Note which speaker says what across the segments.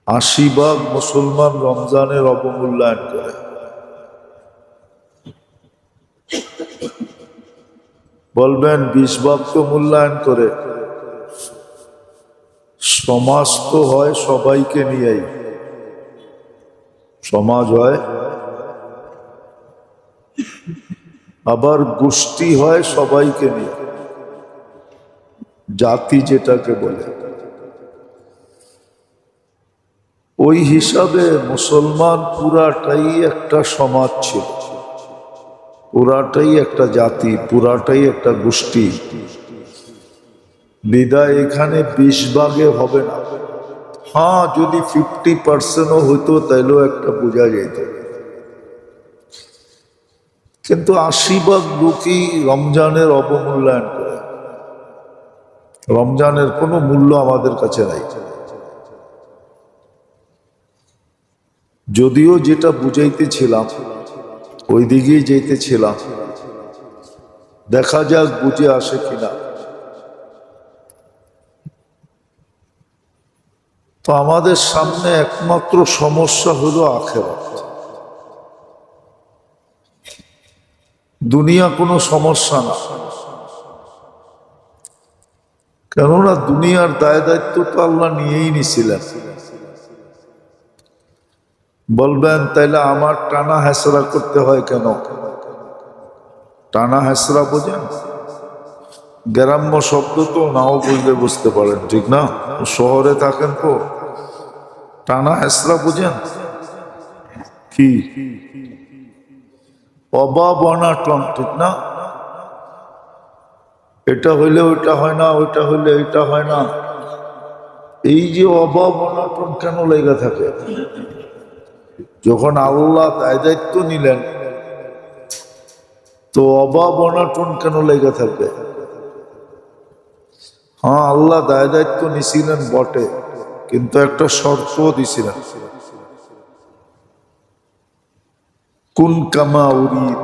Speaker 1: ৮০ ভাগ মুসলমান রমজানের অবমূল্যায়ন করে। বলবেন ২০ ভাগ তো মূল্যায়ন করে। সমাজ তো হয় সবাইকে নিয়েই, সমাজ হয়, আবার গোষ্ঠী হয় সবাইকে নিয়ে, জাতি যেটাকে বলে। ওই হিসাবে মুসলমান পুরাটাই একটা সমাজ ছিল, পুরাটাই একটা জাতি, পুরাটাই একটা গোষ্ঠী। বিদায় এখানে ২০ ভাগে হবে না। হ্যাঁ, যদি 50%ও হইতো তাইলেও একটা বোঝা যেত, কিন্তু ৮০ ভাগ লোকই রমজানের অবমূল্যায়ন করে। রমজানের কোনো মূল্য আমাদের কাছে নাই। যদিও যেটা বুঝাইতেছিলাম ওই দিকেই যেতেছিলাম, দেখা যাক বুঝে আসে কিনা। তো আমাদের সামনে একমাত্র সমস্যা হলো আখিরাত। দুনিয়া কোনো সমস্যা না, কেননা দুনিয়ার দায় দায়িত্ব তো আল্লাহ নিয়েই নিছিলেন। বলবেন তাইলে আমার টানা হেসরা করতে হয় কেন? টানা হেসরা বোঝেন? গ্রাম্য শব্দ তো নাও বুঝলে বুঝতে পারেন, ঠিক না? শহরে থাকেন তো। টানা হেসরা বুঝেন কি? অভাব অনাটন, ঠিক না? এটা হইলে ওইটা হয় না, ওইটা হইলে এটা হয় না। এই যে অভাব অনাটন কেন লেগে থাকে? যখন আল্লাহ দায় দায়িত্ব নিলেন, তো অভাব অনাটন কেন লেগে থাকবে? হ্যাঁ, আল্লাহ দায় দায়িত্ব নিছিলেন বটে, কিন্তু একটা শর্তও দিছিলেন। কুন কামা উরিদ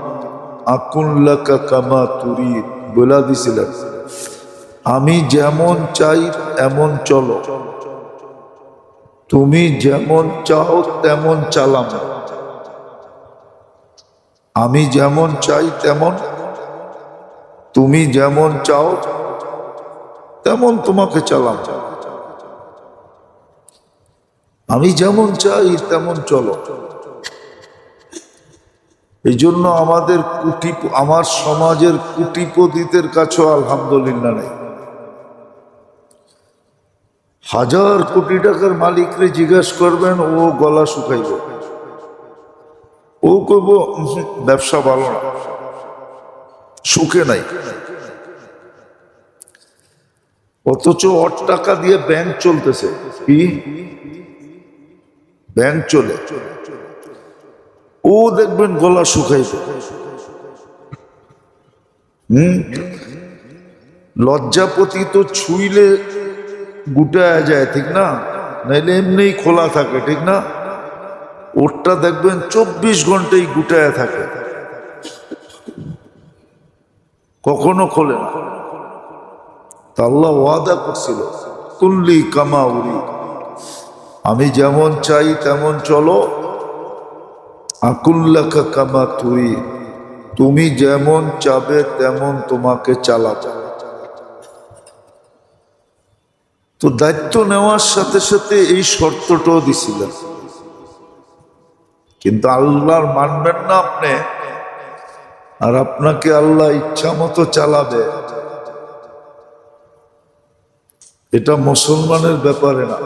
Speaker 1: আকুন লাকা কামা তুরিদ বলে দিছিলেন, আমি যেমন চাই এমন চলো, তুমি যেমন চাও তেমন চালাম। আমি যেমন চাই তেমন, তুমি যেমন চাও তেমন তোমাকে চালাম। আমি যেমন চাই তেমন চলো। এই জন্য আমার সমাজের কোটিপতিদের কাছেও আলহামদুলিল্লাহ নেই। ১০০০ কোটি টাকার মালিকরে জিজ্ঞেস করবেন, ও গলা শুকাইব, ও কইব ব্যবসা ভালো না, সুখে নাই। অথচ ওর টাকা দিয়ে ব্যাংক চলতেছে। কি ব্যাংক চলে, ও দেখবেন গলা শুকাইছে। লজ্জাপতি তো ছুইলে গুটায় যায়, ঠিক না? নাইলে এমনি খোলা থাকে, ঠিক না? ওরটা দেখবেন ২৪ ঘন্টাই গুটায় থাকে, কখনো খোলে না। তা আল্লাহ ওয়াদা করছিল, কুল্লি কামা উরি, আমি যেমন চাই তেমন চলো, আকুল্লাকা কামা তুই, তুমি যেমন চাবে তেমন তোমাকে চালাবো। তো দায়িত্ব নেওয়ার সাথে সাথে এই শর্তটাও দিছিলেন, কিন্তু আল্লাহর মানবেন না আপনি, আর আপনাকে আল্লাহ ইচ্ছা মতো চালাবে। এটা মুসলমানের ব্যাপারে না।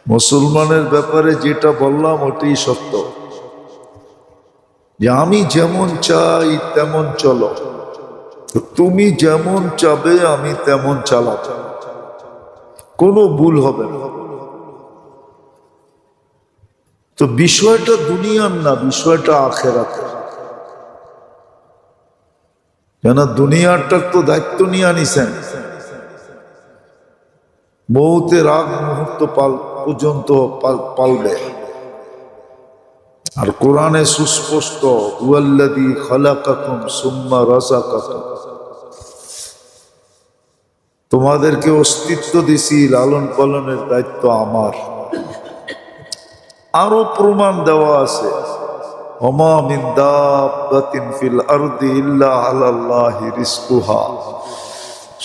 Speaker 1: মুসলমানের ব্যাপারে যেটা বললাম ওটাই সত্য, যে আমি যেমন চাই তেমন চলো, তুমি যেমন চাবে আমি তেমন চালাবো, কোনো ভুল হবে না। তো বিষয়টা দুনিয়ার না, বিষয়টা আখিরাতের। কেন দুনিয়াটার তো দায়িত্ব নিয়ে আনিছেন, মৌতের আগ মুহূর্ত পর্যন্ত পালবে। আর কোরআনে সুস্পষ্ট, হুয়াল্লাযী খালাকাকুম সুম্মা রাযাকাকুম, তোমাদেরকে অস্তিত্ব দিছি, লালন পালনের দায়িত্ব আমার। আরো প্রমাণ দেওয়া আছে, ওমা মিন দাব্বাতিন ফিল আরদি ইল্লা আলাল্লাহি রিজকুহা।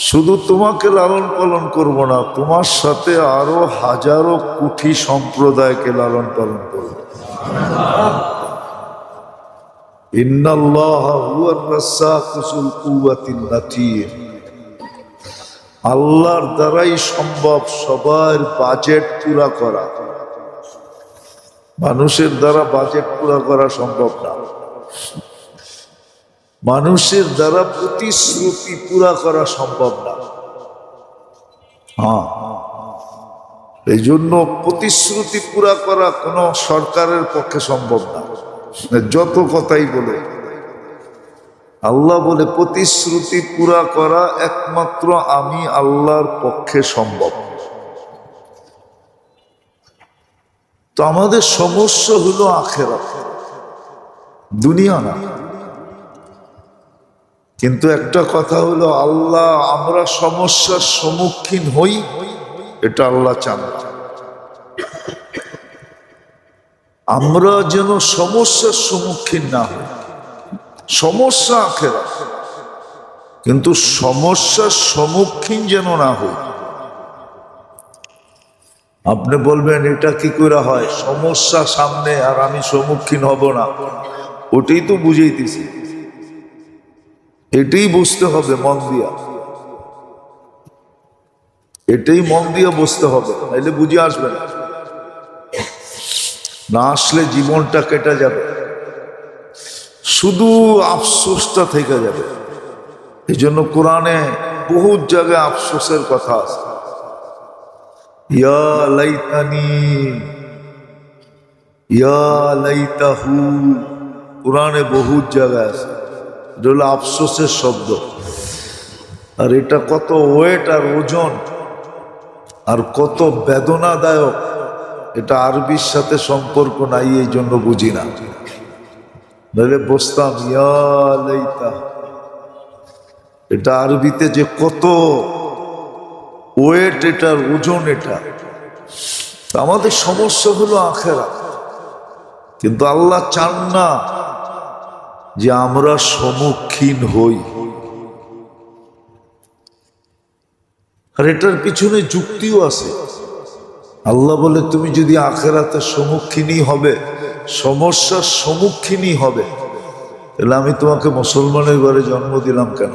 Speaker 1: শুধু তোমাকে লালন পালন করব না, তোমার সাথে আরো হাজারো কোটি সম্প্রদায়কে লালন পালন করব। ইন্নাল্লাহা হুয়ার রাজ্জাকু যুল কুওয়াতিন মাতিন। আল্লাহর দ্বারাই সম্ভব সবার বাজেট পুরা করা। মানুষের দ্বারা বাজেট পুরা করা সম্ভব না। মানুষের দ্বারা প্রতিশ্রুতি পুরা করা সম্ভব না। হ্যাঁ, এই জন্য প্রতিশ্রুতি পুরা করা কোনো সরকারের পক্ষে সম্ভব না, যত কথাই বলে। আল্লাহ বলে প্রতিশ্রুতি পুরা করা একমাত্র আমি আল্লাহর পক্ষে সম্ভব। তো আমাদের সমস্যা হলো আখিরাত, দুনিয়া না। কিন্তু একটা কথা হলো, আল্লাহ আমরা সমস্যার সম্মুখীন হই, এটা আল্লাহ চান না। আমরা যেন সমস্যার সম্মুখীন না হই। সমস্যা আখিরাত, কিন্তু সমস্যার সম্মুখীন যেন না হই। আপনি বলবেন এটা কি করে হয়, সমস্যা সামনে আর আমি সম্মুখীন হব না? ওটাই তো বুঝাইতেছি, এটাই বুঝতে হবে মন দিয়া, এটাই মন দিয়ে বুঝতে হবে, নাইলে বুঝে আসবে না। না আসলে জীবনটা কেটে যাবে, শুধু আফসোসটা থেকে যাবে। এই জন্য কোরআনে বহুত জায়গায় আফসোসের কথা আছে। ইয়া লাইতানি, ইয়া লাইতাহু, কোরআনে বহুত জায়গায় আছে। এটা হলো আফসোসের শব্দ। আর এটা কত ওয়েট আর ওজন আর কত বেদনাদায়ক, এটা আরবির সাথে সম্পর্ক নাই, এই জন্য বুঝি না। নইলে বসতাম ইয়া লাইতা, এটা আরবিতে যে কত ওয়েট, এটার ওজন এটা। আমাদের সমস্যা হলো আখিরাত, কিন্তু আল্লাহ চান না যে আমরা সম্মুখীন হই। আর এটার পিছনে যুক্তিও আছে। আল্লাহ বলে তুমি যদি আখিরাতের সম্মুখীনই হবে, সমস্যার সম্মুখীনই হবে, তাহলে আমি তোমাকে মুসলমানের ঘরে জন্ম দিলাম কেন?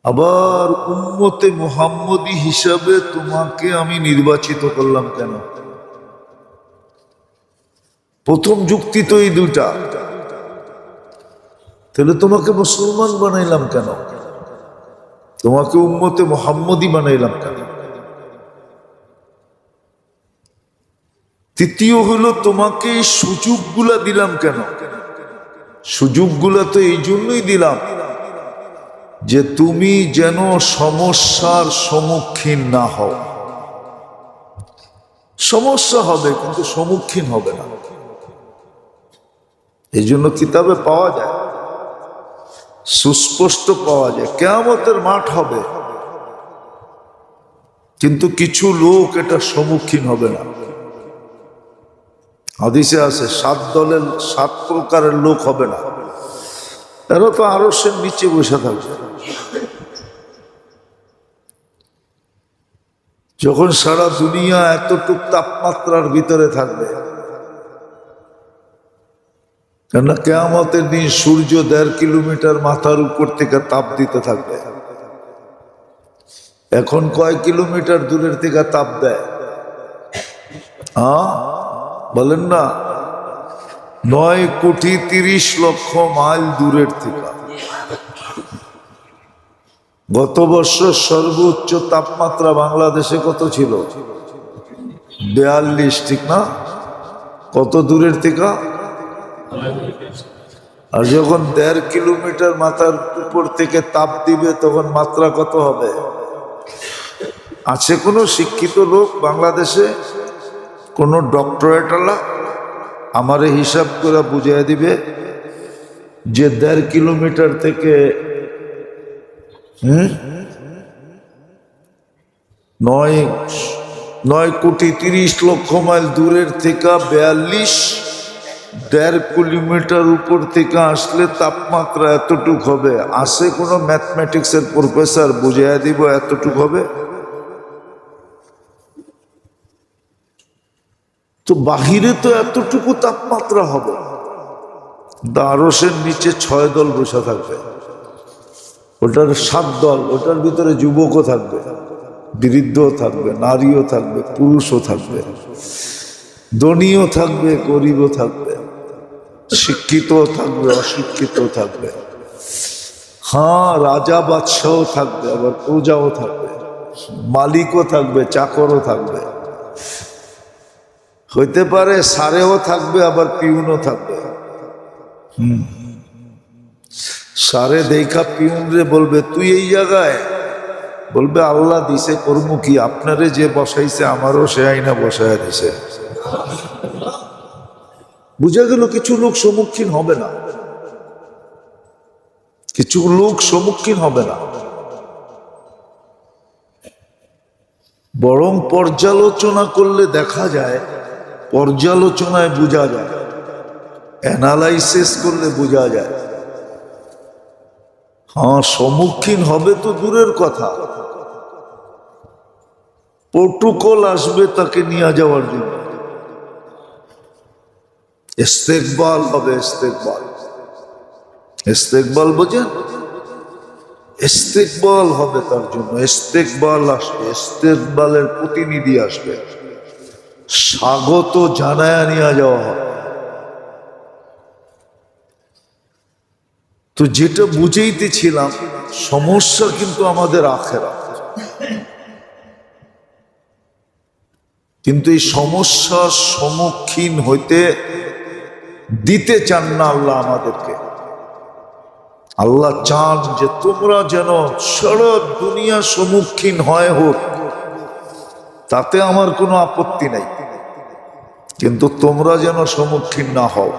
Speaker 1: আবার উম্মতে মুহাম্মদী হিসাবে তোমাকে আমি নির্বাচিত করলাম কেন? প্রথম যুক্তি তো এই দুইটা। তাহলে তোমাকে মুসলমান বানাইলাম কেন? তোমাকে উম্মতে মুহাম্মদী বানাইলাম কেন? তৃতীয় হলো, তোমাকে এই সুযোগগুলা দিলাম কেন? সুযোগগুলা তো এই জন্যই দিলাম যে তুমি যেন সমস্যার সম্মুখীন না হও। সমস্যা হবে কিন্তু সম্মুখীন হবে না। এই জন্য কিতাবে পাওয়া যায়, সুস্পষ্ট পাওয়া যায়, কিয়ামতের মাঠ হবে, কিন্তু কিছু লোক এটা সম্মুখীন হবে না। হাদিসে আছে 7 দলের 7 প্রকারের লোক হবে না। এরা তো আরশের নিচে বসে থাকবে। যখন সারা দুনিয়া এতটুক তাপমাত্রার ভিতরে থাকবে, কেননা কিয়ামতের দিন সূর্য 1.5 কিলোমিটার মাথার উপর থেকে তাপ দিতে থাকবে। এখন কয় কিলোমিটার দূরের থেকে তাপ দেয়? বলেন না, 9,30,00,000 মাইল দূরের থেকে। গত বছর সর্বোচ্চ তাপমাত্রা বাংলাদেশে কত ছিল? 42, ঠিক না? কত দূরের থেকে? আর যখন 1.5 কিলোমিটার মাথার উপর থেকে তাপ দিবে, তখন মাত্রা কত হবে? আছে কোনো শিক্ষিত লোক বাংলাদেশে, কোনো ডক্টরেট আলা আমারে হিসাব করে বুঝিয়ে দিবে যে 1.5 কিলোমিটার থেকে 9 9,30,00,000 মাইল দূরের থেকে 42.5 কিলোমিটার উপর থেকে আসলে তাপমাত্রা এতটুক হবে। আসে কোনো ম্যাথমেটিক্সের প্রফেসর বুঝাইয়া দিব এতটুক হবে? তো বাহিরে তো এতটুকু তাপমাত্রা হবে। আরশের নিচে 6 দল বসে থাকবে, ওটার 7 দল, ওটার ভিতরে যুবকও থাকবে, বৃদ্ধও থাকবে, নারীও থাকবে, পুরুষও থাকবে, ধনীও থাকবে, গরিবও থাকবে, শিক্ষিতও থাকবে, অশিক্ষিতও থাকবে। হ্যাঁ, রাজা বাদশাহও থাকবে, আবার প্রজাও থাকবে, মালিকও থাকবে, চাকরও থাকবে, হইতে পারে সারেও থাকবে, আবার পিউনও থাকবে। সারে দেখা পিউন রে বলবে তুই এই জায়গায়, বলবে আল্লাহ দিছে, করবো কি, আপনারে যে বসাইছে আমারও সে আইনা বসায় দিছে। বুঝা গেল কিছু লোক সম্মুখীন হবে না, কিছু লোক সম্মুখীন হবে না, বরং পর্যালোচনা করলে দেখা যায়, পর্যালোচনায় বোঝা যায়, অ্যানালাইসিস করলে বোঝা যায়। হ্যাঁ, সম্মুখীন হবে তো দূরের কথা, প্রোটোকল আসবে তাকে নিয়ে যাওয়ার জন্য, ইস্তেকবাল হবে, ইস্তেকবাল, ইস্তেকবাল বোঝেন? ইস্তেকবাল হবে তার জন্য, ইস্তেকবাল আসবে, ইস্তেকবালের প্রতিনিধি আসবে, স্বাগত জানায়া নিয়ে যাওয়া হবে। তো যেটা বুঝাইতেছিলাম, সমস্যা কিন্তু আমাদের আখেরাত, কিন্তু এই সমস্যার সম্মুখীন হইতে দিতে চান না আল্লাহ আমাদেরকে। আল্লাহ চান যে তোমরা যেন সারা দুনিয়া সম্মুখীন হয় হোক, তাতে আমার কোনো আপত্তি নাই, কিন্তু তোমরা যেন সম্মুখীন না হও।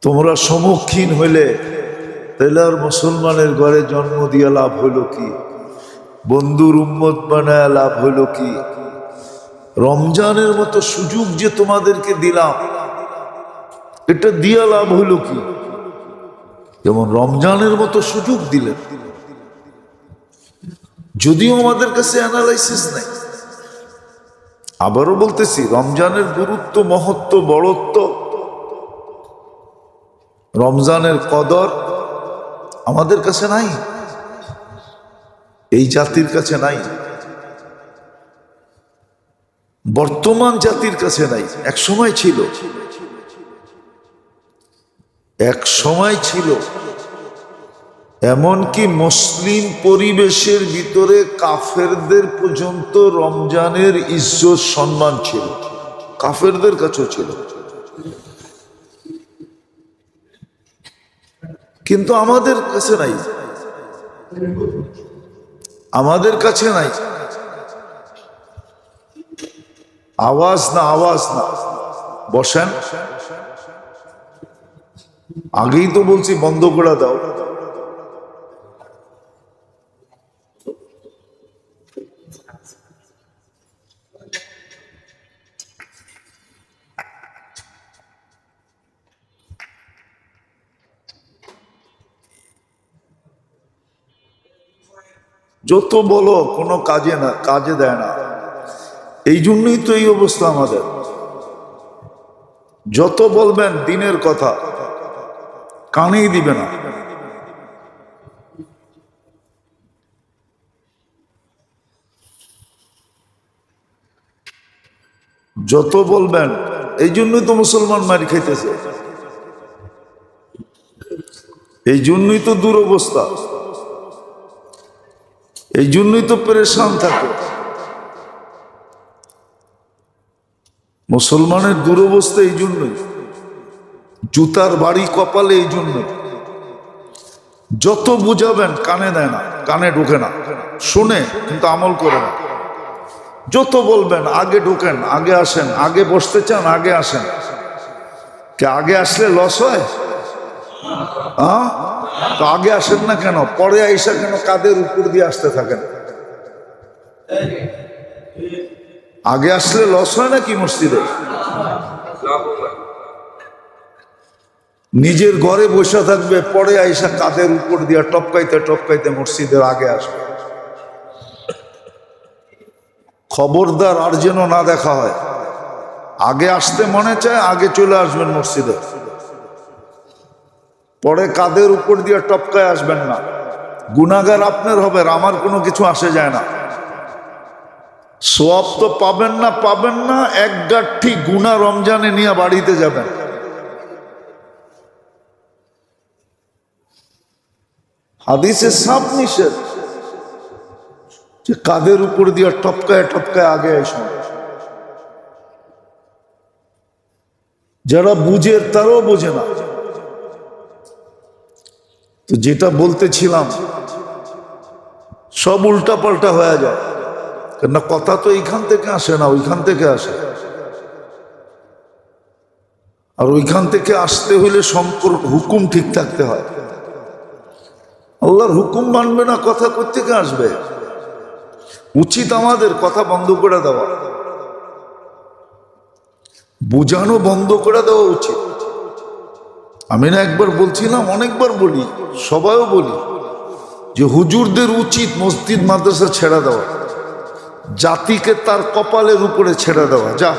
Speaker 1: তোমরা সম্মুখীন হইলে তাহলে আর মুসলমানের ঘরে জন্ম দিয়া লাভ হইল কি? বন্ধুর উম্মত বানায় লাভ হইল কি? রমজানের মতো সুযোগ যে তোমাদেরকে দিলাম, এটা দিয়া লাভ হইল কি? যেমন রমজানের মতো সুযোগ দিলেন, যদিও আমাদের কাছে অ্যানালাইসিস নাই। আবারও বলতেছি, রমজানের গুরুত্ব, মহত্ব, বড়ত্ব, রমজানের কদর আমাদের কাছে নাই, এই জাতির কাছে নাই, বর্তমান জাতির কাছে নাই। এক সময় ছিল, এক সময় ছিল, এমনকি মুসলিম পরিবেশের ভিতরে কাফেরদের পর্যন্ত রমজানের ইজ্জত সম্মান ছিল, কাফেরদের কাছেও ছিল, কিন্তু আমাদের কাছে নাই, আমাদের কাছে নাই। আওয়াজ না, আওয়াজ না, বসেন। আগেই তো বলছি বন্ধ করে দাও। যত বলো কোনো কাজে না, কাজে দেয় না। এই জন্যই তো এই অবস্থা আমাদের। যত বলবেন দিনের কথা, কানেই দিবে না। যত বলবেন, এই জন্যই তো মুসলমান মারি খাইতেছে, এই জন্যই তো দুরবস্থা, এই জন্যই তো পেরেশান থাকে। মুসলমানের দুরবস্থা এই জন্যই, জুতার বাড়ি কপালে এই জন্যই। যত বুঝাবেন কানে দেয় না, কানে ঢোকে না, শুনে কিন্তু আমল করে না। যত বলবেন আগে ঢোকেন, আগে আসেন, আগে বসতে চান আগে আসেন, কে আগে আসলে লস হয়? হ্যাঁ, তো আগে আসেন না কেন? পরে আইসা কেন কাদের উপর দিয়ে আসতে থাকেন? আগে আসলে লস হয় নাকি মসজিদে? নিজের ঘরে বসে থাকবে, পরে আইসা কাঁধের উপর দিয়া টপকাইতে টপকাইতে মসজিদের আগে আসবে। খবরদার আর যেন না দেখা হয়। আগে আসতে মনে চায়, আগে চলে আসবেন মসজিদে, পরে কাঁধের উপর দিয়ে টপকায় আসবেন না। গুনাহগার আপনার হবেন, আমার কোনো কিছু আসে যায় না। সওয়াব তো পাবেন না, পাবেন না, এক গাঁঠি গুনাহ রমজানে নিয়ে বাড়িতে যাবেন। হাদিসে সাফ নিষেধ যে কাঁধের উপর দিয়ে টপকায় টপকায় আগে এসে। যারা বুঝে তারাও বোঝে না। তো যেটা বলতেছিলাম সব উল্টা পাল্টা হয়ে যায়, কেননা কথা তো এইখান থেকে আসে না, ওইখান থেকে আসে। আর ওইখান থেকে আসতে হইলে সম্পর্ক হুকুম ঠিক থাকতে হয়। আল্লাহর হুকুম মানবে না, কথা কোত্থেকে আসবে? উচিত আমাদের কথা বন্ধ করে দেওয়া, বুঝানো বন্ধ করে দেওয়া উচিত। আমি না একবার বলছিলাম, অনেকবার বলি, সবাইও বলি যে হুজুরদের উচিত মসজিদ মাদ্রাসা ছেড়ে দেওয়া, জাতিকে তার কপালের উপরে ছেড়ে দেওয়া। যা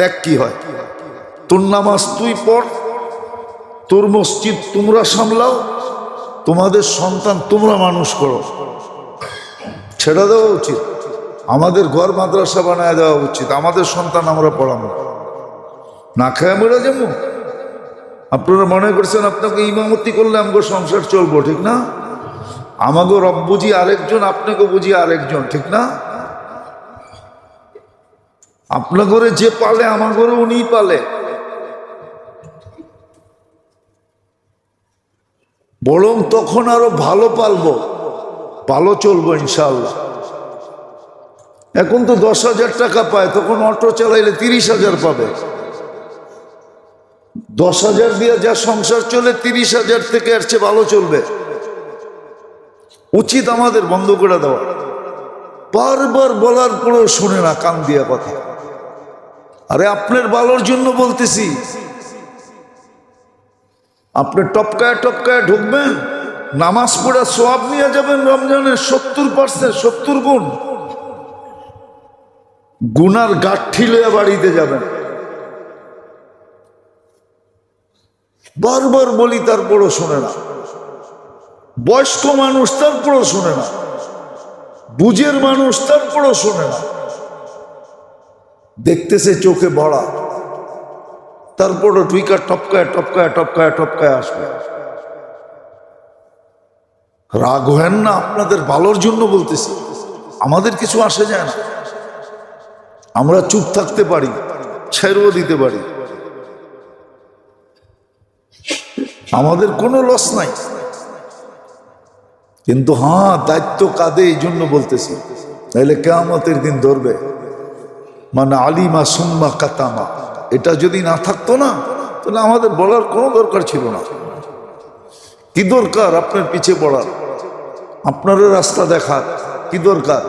Speaker 1: দেখ কি হয়, তোর নামাজ তুই পড়, তোর মসজিদ তোমরা সামলাও, তোমাদের সন্তান তোমরা মানুষ করো। ছেড়ে দেওয়া উচিত। আমাদের ঘর মাদ্রাসা বানায় দেওয়া উচিত, আমাদের সন্তান আমরা পড়াবো। না খেয়ে মরে যাবো? আপনারা মনে করছেন আপনাকে ইমামতি করলে আমাকে সংসার চলবো, ঠিক না? আমাকে রব বুঝি আরেকজন, আপনাকে বুঝি আরেকজন, ঠিক না? আপনার ঘরে যে পালে আমার ঘরে উনিই পালে। বরং তখন আরো ভালো পালবো, ভালো চলবো ইনশাআল্লাহ। এখন তো 10,000 টাকা পায়, তখন অটো চালাইলে 30,000 পাবে। 10,000 দিয়ে যা সংসার চলে, 30,000 থেকে এর চেয়ে ভালো চলবে। উচিত আমাদের বন্ধ করে দেওয়া। বারবার বলার পরেও শুনে না, কান দিয়া কথা। আরে আপনার ভালোর জন্য বলতেছি। আপনি টপকায় টপকায় ঢুকবেন, নামাজ পড়ে সওয়াব নিয়ে যাবেন রমজানের 70%, 70 গুণ। গুনার গাঠি লইয়া বাড়িতে যাবেন। বারবার বলি, তারপরও শোনে না। বয়স্ক মানুষ, তারপরও শোনে না। বুঝের মানুষ, তারপরও শোনে না। দেখতেছে চোখে ভরা, তারপরও টুইকা টপকায় টপকায় টপকায় টপকায় আসবে। রাগ হেন না, আপনাদের ভালোর জন্য বলতেছি। আমাদের কিছু আসে যায় না, আমরা চুপ থাকতে পারি, ছেড়েও দিতে পারি, আমাদের কোনো লস নাই। কিন্তু হ্যাঁ, দায়িত্ব কাঁধে, এই জন্য বলতেছি, নাহলে কিয়ামতের দিন ধরবে। মানে আলিমা সুম্মা কাতামা, এটা যদি না থাকতো না, তাহলে আমাদের বলার কোনো দরকার ছিল না। কি দরকার আপনার পিছে পড়ার, আপনারও রাস্তা দেখার? কি দরকার?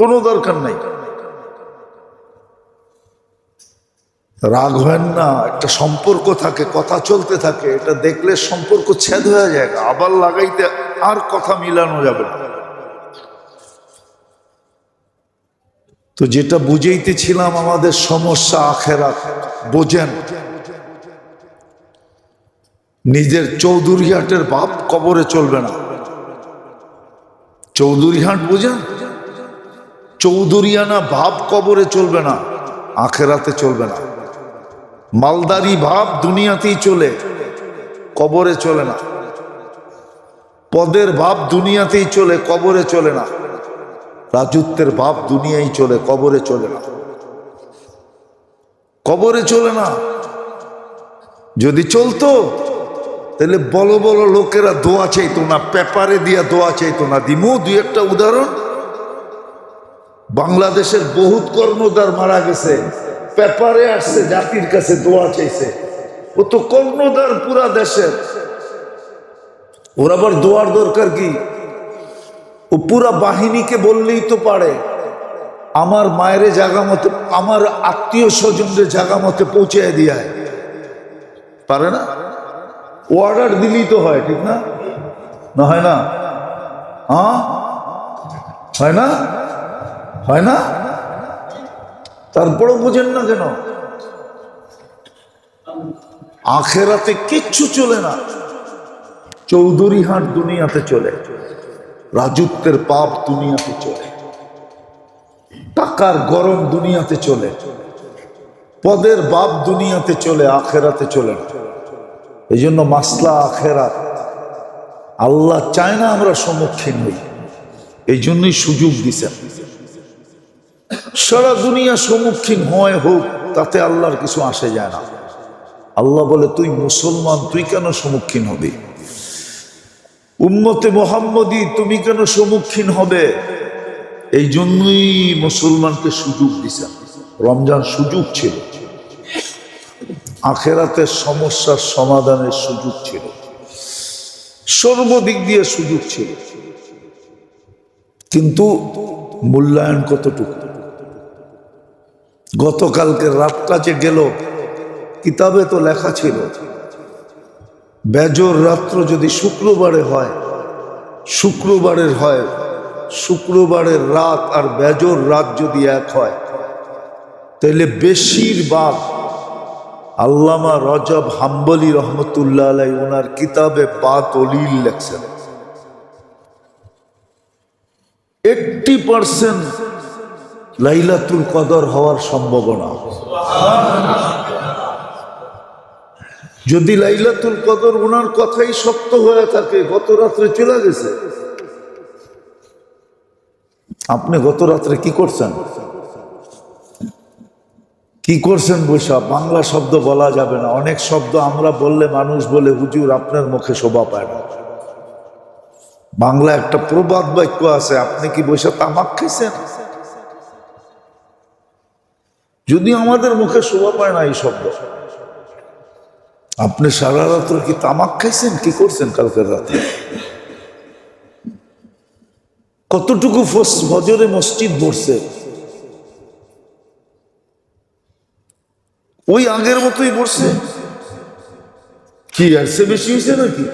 Speaker 1: কোনো দরকার নাই। রাগ হয় না, একটা সম্পর্ক থাকে, কথা চলতে থাকে, এটা দেখলে সম্পর্ক ছেদ হয়ে যায়, আবার লাগাইতে আর কথা মিলানো যাবে না। তো যেটা বুঝাইতেছিলাম, আমাদের সমস্যা আখেরাত। বোঝেন, নিজের চৌধুরীহাটের বাপ কবরে চলবে না। চৌধুরীহাট বুঝেন? চৌধুরিয়ানা ভাব কবরে চলবে না, আখেরাতে চলবে না। মালদারি ভাব দুনিয়াতেই চলে, কবরে চলে না। পদের ভাব দুনিয়াতেই চলে, কবরে চলে না। রাজত্বের ভাব দুনিয়ায় চলে, কবরে চলে না। কবরে চলে না। যদি চলতো তাহলে বড় বড় লোকেরা দোয়া চাইতো না, পেপারে দিয়া দোয়া চাইতো না। দিমু দুই একটা উদাহরণ। বাংলাদেশের বহুত কর্ণধার মারা গেছে, পেপারে আসছে, জাতির কাছে দোয়া চাইছে। ও তো কর্ণধার পুরা দেশের, ওর আবার দোয়ার দরকার কি? ও পুরা বাহিনীকে বললেই তো পারে, আমার মায়ের জায়গা মতে, আমার আত্মীয় স্বজনদের জায়গা মতে পৌঁছে দিয়ে পারে না? অর্ডার দিলেই তো হয়, ঠিক না? না হয় না? হ্যাঁ হয় না? হয় না? তারপরও বুঝেন না কেন? আখেরাতে কিচ্ছু চলে না, চৌধুরী হাট দুনিয়াতে চলে, রাজত্বের পাপ দুনিয়াতে চলে, টাকার গরম দুনিয়াতে চলে, পদের বাপ দুনিয়াতে চলে, আখেরাতে চলে না। এই জন্য মাসলা আখেরাত আল্লাহ চায় না আমরা সম্মুখীন হই, এই জন্যই সুযোগ দিছেন। সারা দুনিয়া সম্মুখীন হয় হোক, তাতে আল্লাহর কিছু আসে যায় না। আল্লাহ বলে তুই মুসলমান, তুই কেন সম্মুখীন হবি? উম্মতে মুহাম্মদী তুমি কেন সম্মুখীন হবে? এই জন্যই মুসলমানকে সুযোগ দিছেন। রমজান সুযোগ ছিল, আখেরাতের সমস্যার সমাধানের সুযোগ ছিল, সর্বদিক দিয়ে সুযোগ ছিল, কিন্তু মূল্যায়ন কতটুকু? গতকালকে রাতটা যে গেল, কিতাবে তো লেখা ছিল বেজর রাত্র যদি শুক্রবারে হয়, শুক্রবারের রাত আর বেজর রাত যদি এক হয়, তাহলে বেশিরভাগ আল্লামা রজব হাম্বলি রহমতুল্লাহ আলাই ওনার কিতাবে বাতলিল লেখছেন 80% লাইলাতুল কদর হওয়ার সম্ভাবনা। যদি লাইলাতুল কদর ওনার কথাই সত্য হয়ে থাকে, গত রাত্রে চলে গেছে। আপনি গত রাত্রে কি করছেন? কি করছেন? বৈশা বাংলা শব্দ বলা যাবে না, অনেক শব্দ আমরা বললে মানুষ বলে হুজুর আপনার মুখে শোভা পায় না। বাংলা একটা প্রবাদ বাক্য আছে, আপনি কি বৈশা তামাক খেয়েছেন? যদি আমাদের মুখে শোভা পায় না এই শব্দ, আপনি সারা রাত্র কি তামাক খাইছেন? কি করছেন কালকের রাতে? কতটুকু ফজরে মসজিদ ভরছে? ওই আগের মতোই ভরছে? কি আর সে বেশি হয়েছে নাকি?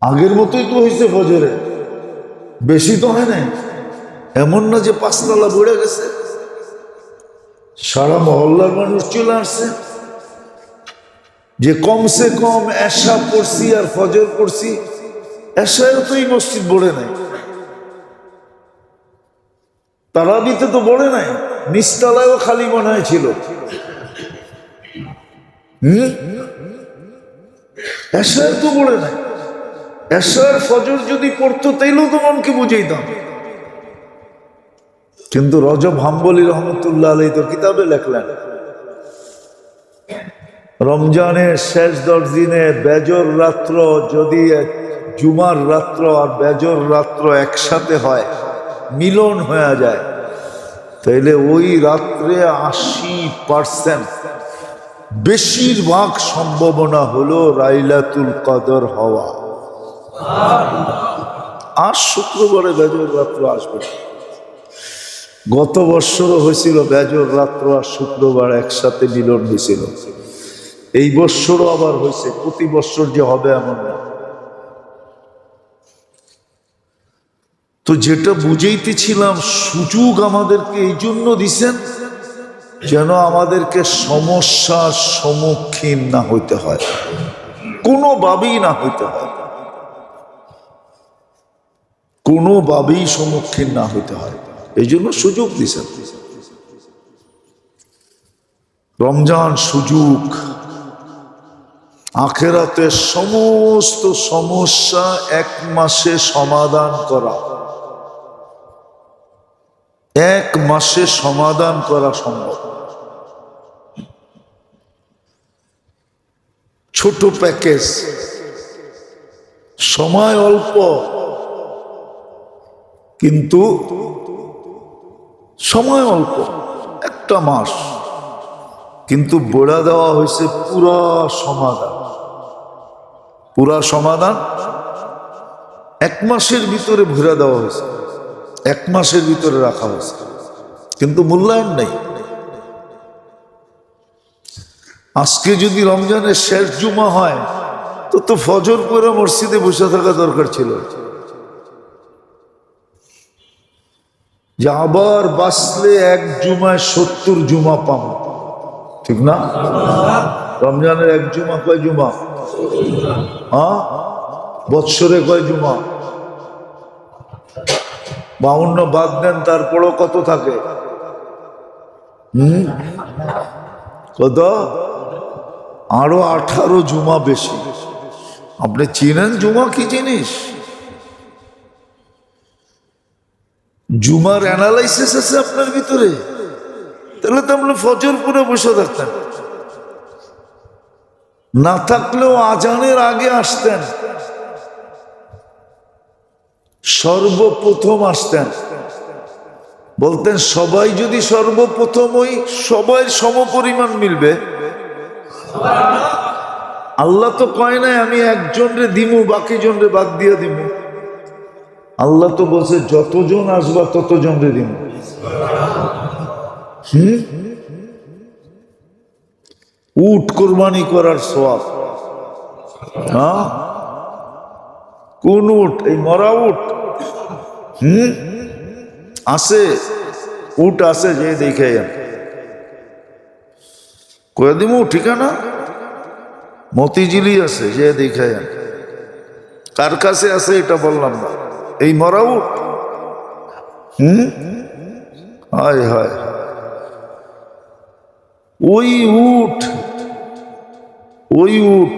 Speaker 1: আগের মতোই তো হয়েছে ফজরে, বেশি তো হয় নাই। এমন না যে 5 তলা বেড়ে গেছে। সারা মহল্লার মানুষ চলে আসছে, যে কমসে কম এশা পড়ছি আর ফজর পড়ছি, এশায়ও তো এই মসজিদ ভরে নাই, তারাবিতে তো ভরে নাই, নিচতলায়ও খালি মনে হয়েছিল। এশায় তো ভরে নাই। এশার ফজর যদি পড়তো তাইলেও তো মনকে বুঝাইতাম। কিন্তু রজব হাম্বলি রহমতুল্লাহ আলাইহি তো কিতাবে লেখলেন, রমজানের শেষ 10 দিনে বেজর রাত্র যদি জুমার রাত্র আর বেজর রাত্র একসাথে হয়, মিলন হয়ে যায়, তাইলে ওই রাত্রে 80% বেশিরভাগ সম্ভাবনা হলো লাইলাতুল কদর হওয়া। আর শুক্রবারে বেজর রাত্র আসবে। গত বৎসরও হয়েছিল বেজর রাত্র আর শুক্রবার একসাথে মিলন হয়েছিল। এই বৎসরও আবার হয়েছে, প্রতি বৎসর যে হবে এমন না। তো যেটা বুঝাইতেছিলাম, সুযোগ আমাদেরকে এই জন্য দিছেন যেন আমাদেরকে সমস্যার সম্মুখীন না হইতে হয়, কোনোভাবেই না হইতে হয়, কোনোভাবেই সম্মুখীন না হইতে হয়, এই জন্য সুযোগ দিছেন। রমজান সুযোগ, আখেরাতের সমস্ত সমস্যা 1 মাসে সমাধান করা, 1 মাসে সমাধান করা সম্ভব। ছোট প্যাকেজ, সময় অল্প, কিন্তু সময় অল্প, 1 মাস, কিন্তু বড়া দেওয়া হয়েছে পুরা সমাধান। পুরা সমাধান 1 মাসের ভিতরে ভরে দেওয়া হয়েছে। 1 মাসের ভিতরে রাখা হয়েছে, কিন্তু মূল্যায়ন নেই। আজকে যদি রমজানের শেষ জুমা হয় তো ফজর পরে মসজিদে বসে থাকা দরকার ছিল, যে আবার বাঁচলে 1 জুমায় 70 জুমা পাম, ঠিক না? রমজানের 1 জুমা কয় জুমা? হ্যাঁ, বৎসরে কয় জুমা? 52 বাদ দেন, তারপরও কত থাকে? কত? আরো 18 জুমা বেশি। আপনি চিনেন জুমা কি জিনিস? জুমার অ্যানালাইসিস আছে আপনার ভিতরে? তাহলে তো আপনি ফজর পরে বসে থাকতেন, না থাকলেও আজানের আগে আসতেন, সর্বপ্রথম আসতেন, বলতেন সবাই যদি সর্বপ্রথম ওই সবাই সমপরিমাণ মিলবে। আল্লাহ তো কয় নাই আমি একজনরে দিমু বাকি জনরে বাদ দিয়ে দিমু। আল্লাহ তো বলছে যতজন আসবা ততজনরে দিমু। উট কোরবানি করার সওয়াব। হ্যাঁ, কোন উট? এই মরা উট? আছে, উট আছে, যে দেখে কয়ে দিমু ঠিকানা। মতিঝিলি আছে, যে দেখে কার কাছে আছে এটা বললাম না। এই মরা উট। হায় হায়, ওই উট, ওই উট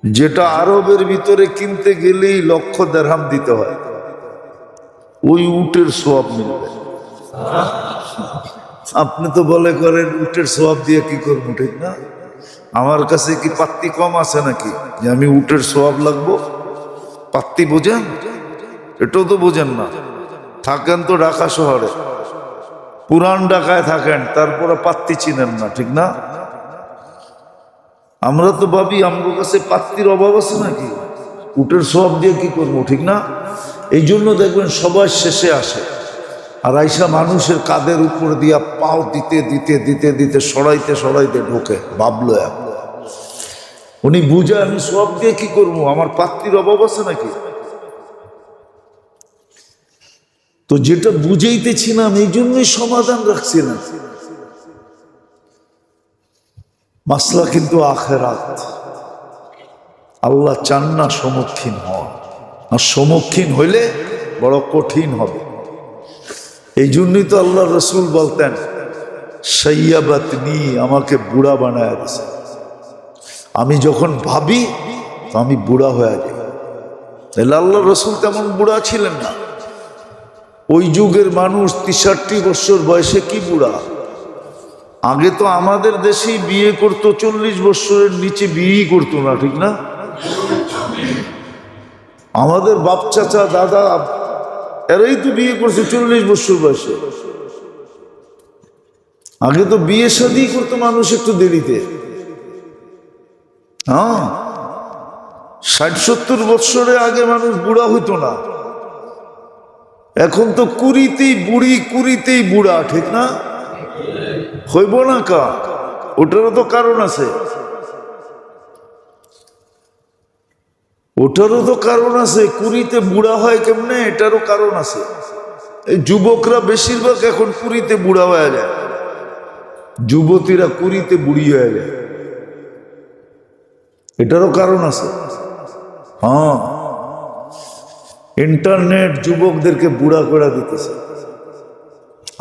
Speaker 1: যেটা আরবের ভিতরে কিনতে গেলেই 1,00,000 দিরহাম দিতে হয়, ওই উটের সওয়াব মিলবে। আপনি তো বলে করেন উটের সওয়াব দিয়ে কি করবো, ঠিক না? আমার কাছে কি পাত্তি কম আছে নাকি যে আমি উটের সওয়াব লাগবো? পাত্তি বোঝেন? এটাও তো বোঝেন না। থাকেন তো ঢাকা শহরে, পুরান ঢাকায় থাকেন, তারপরে পাত্তি চিনেন না, ঠিক না? আমরা তো ভাবি আমার কাছে পাত্তির অভাব আছে নাকি, উটের সওয়াব দিয়ে কি করবো, ঠিক না? এই জন্য দেখবেন সবার শেষে আসে, আর আইসা মানুষের কাঁধের উপর দিয়া পাও দিতে দিতে দিতে দিতে সরাইতে সরাইতে ঢোকে। ভাবলো উনি বুঝে আমি সওয়াব দিয়ে কি করবো, আমার পাত্তির অভাব আছে নাকি? তো যেটা বুঝাইতেছিলাম এই জন্যই সমাধান রাখছিলাম। মাসলা কিন্তু আখেরাত। আল্লাহ চান না সম্মুখীন হওয়া, আর সম্মুখীন হইলে বড় কঠিন হবে। এই জন্যই তো আল্লাহ রসুল বলতেন সাইয়াবাতনি, আমাকে বুড়া বানায় দিছে। আমি যখন ভাবি তো আমি বুড়া হয়ে যাই। তাহলে আল্লাহ রসুল তেমন বুড়া ছিলেন না। ওই যুগের মানুষ 63 বছর বয়সে কি বুড়া? আগে তো আমাদের দেশেই বিয়ে করতো 40 বছরের নিচে বিয়েই করতো না, ঠিক না? আমাদের বাপ চাচা দাদা এরাই তো বিয়ে করছে 40 বছর বয়সে। আগে তো বিয়ে শাদী করতো মানুষ একটু দেরিতে। হ্যাঁ, 60-70 বছরে আগে মানুষ বুড়া হইতো না। এখন তো কুড়িতেই বুড়ি, কুড়িতেই বুড়া, ঠিক না? হইব না কা? ওটারও তো কারণ আছে, ওটারও তো কারণ আছে। কুড়িতে বুড়া হয় কেমনে, এটারও কারণ আছে। এই যুবকরা বেশিরভাগ এখন কুড়িতে বুড়া হয়ে যায়, যুবতীরা কুড়িতে বুড়ি হয়ে যায়, এটারও কারণ আছে। হ্যাঁ, ইন্টারনেট যুবকদেরকে বুড়া করে দিতেছে।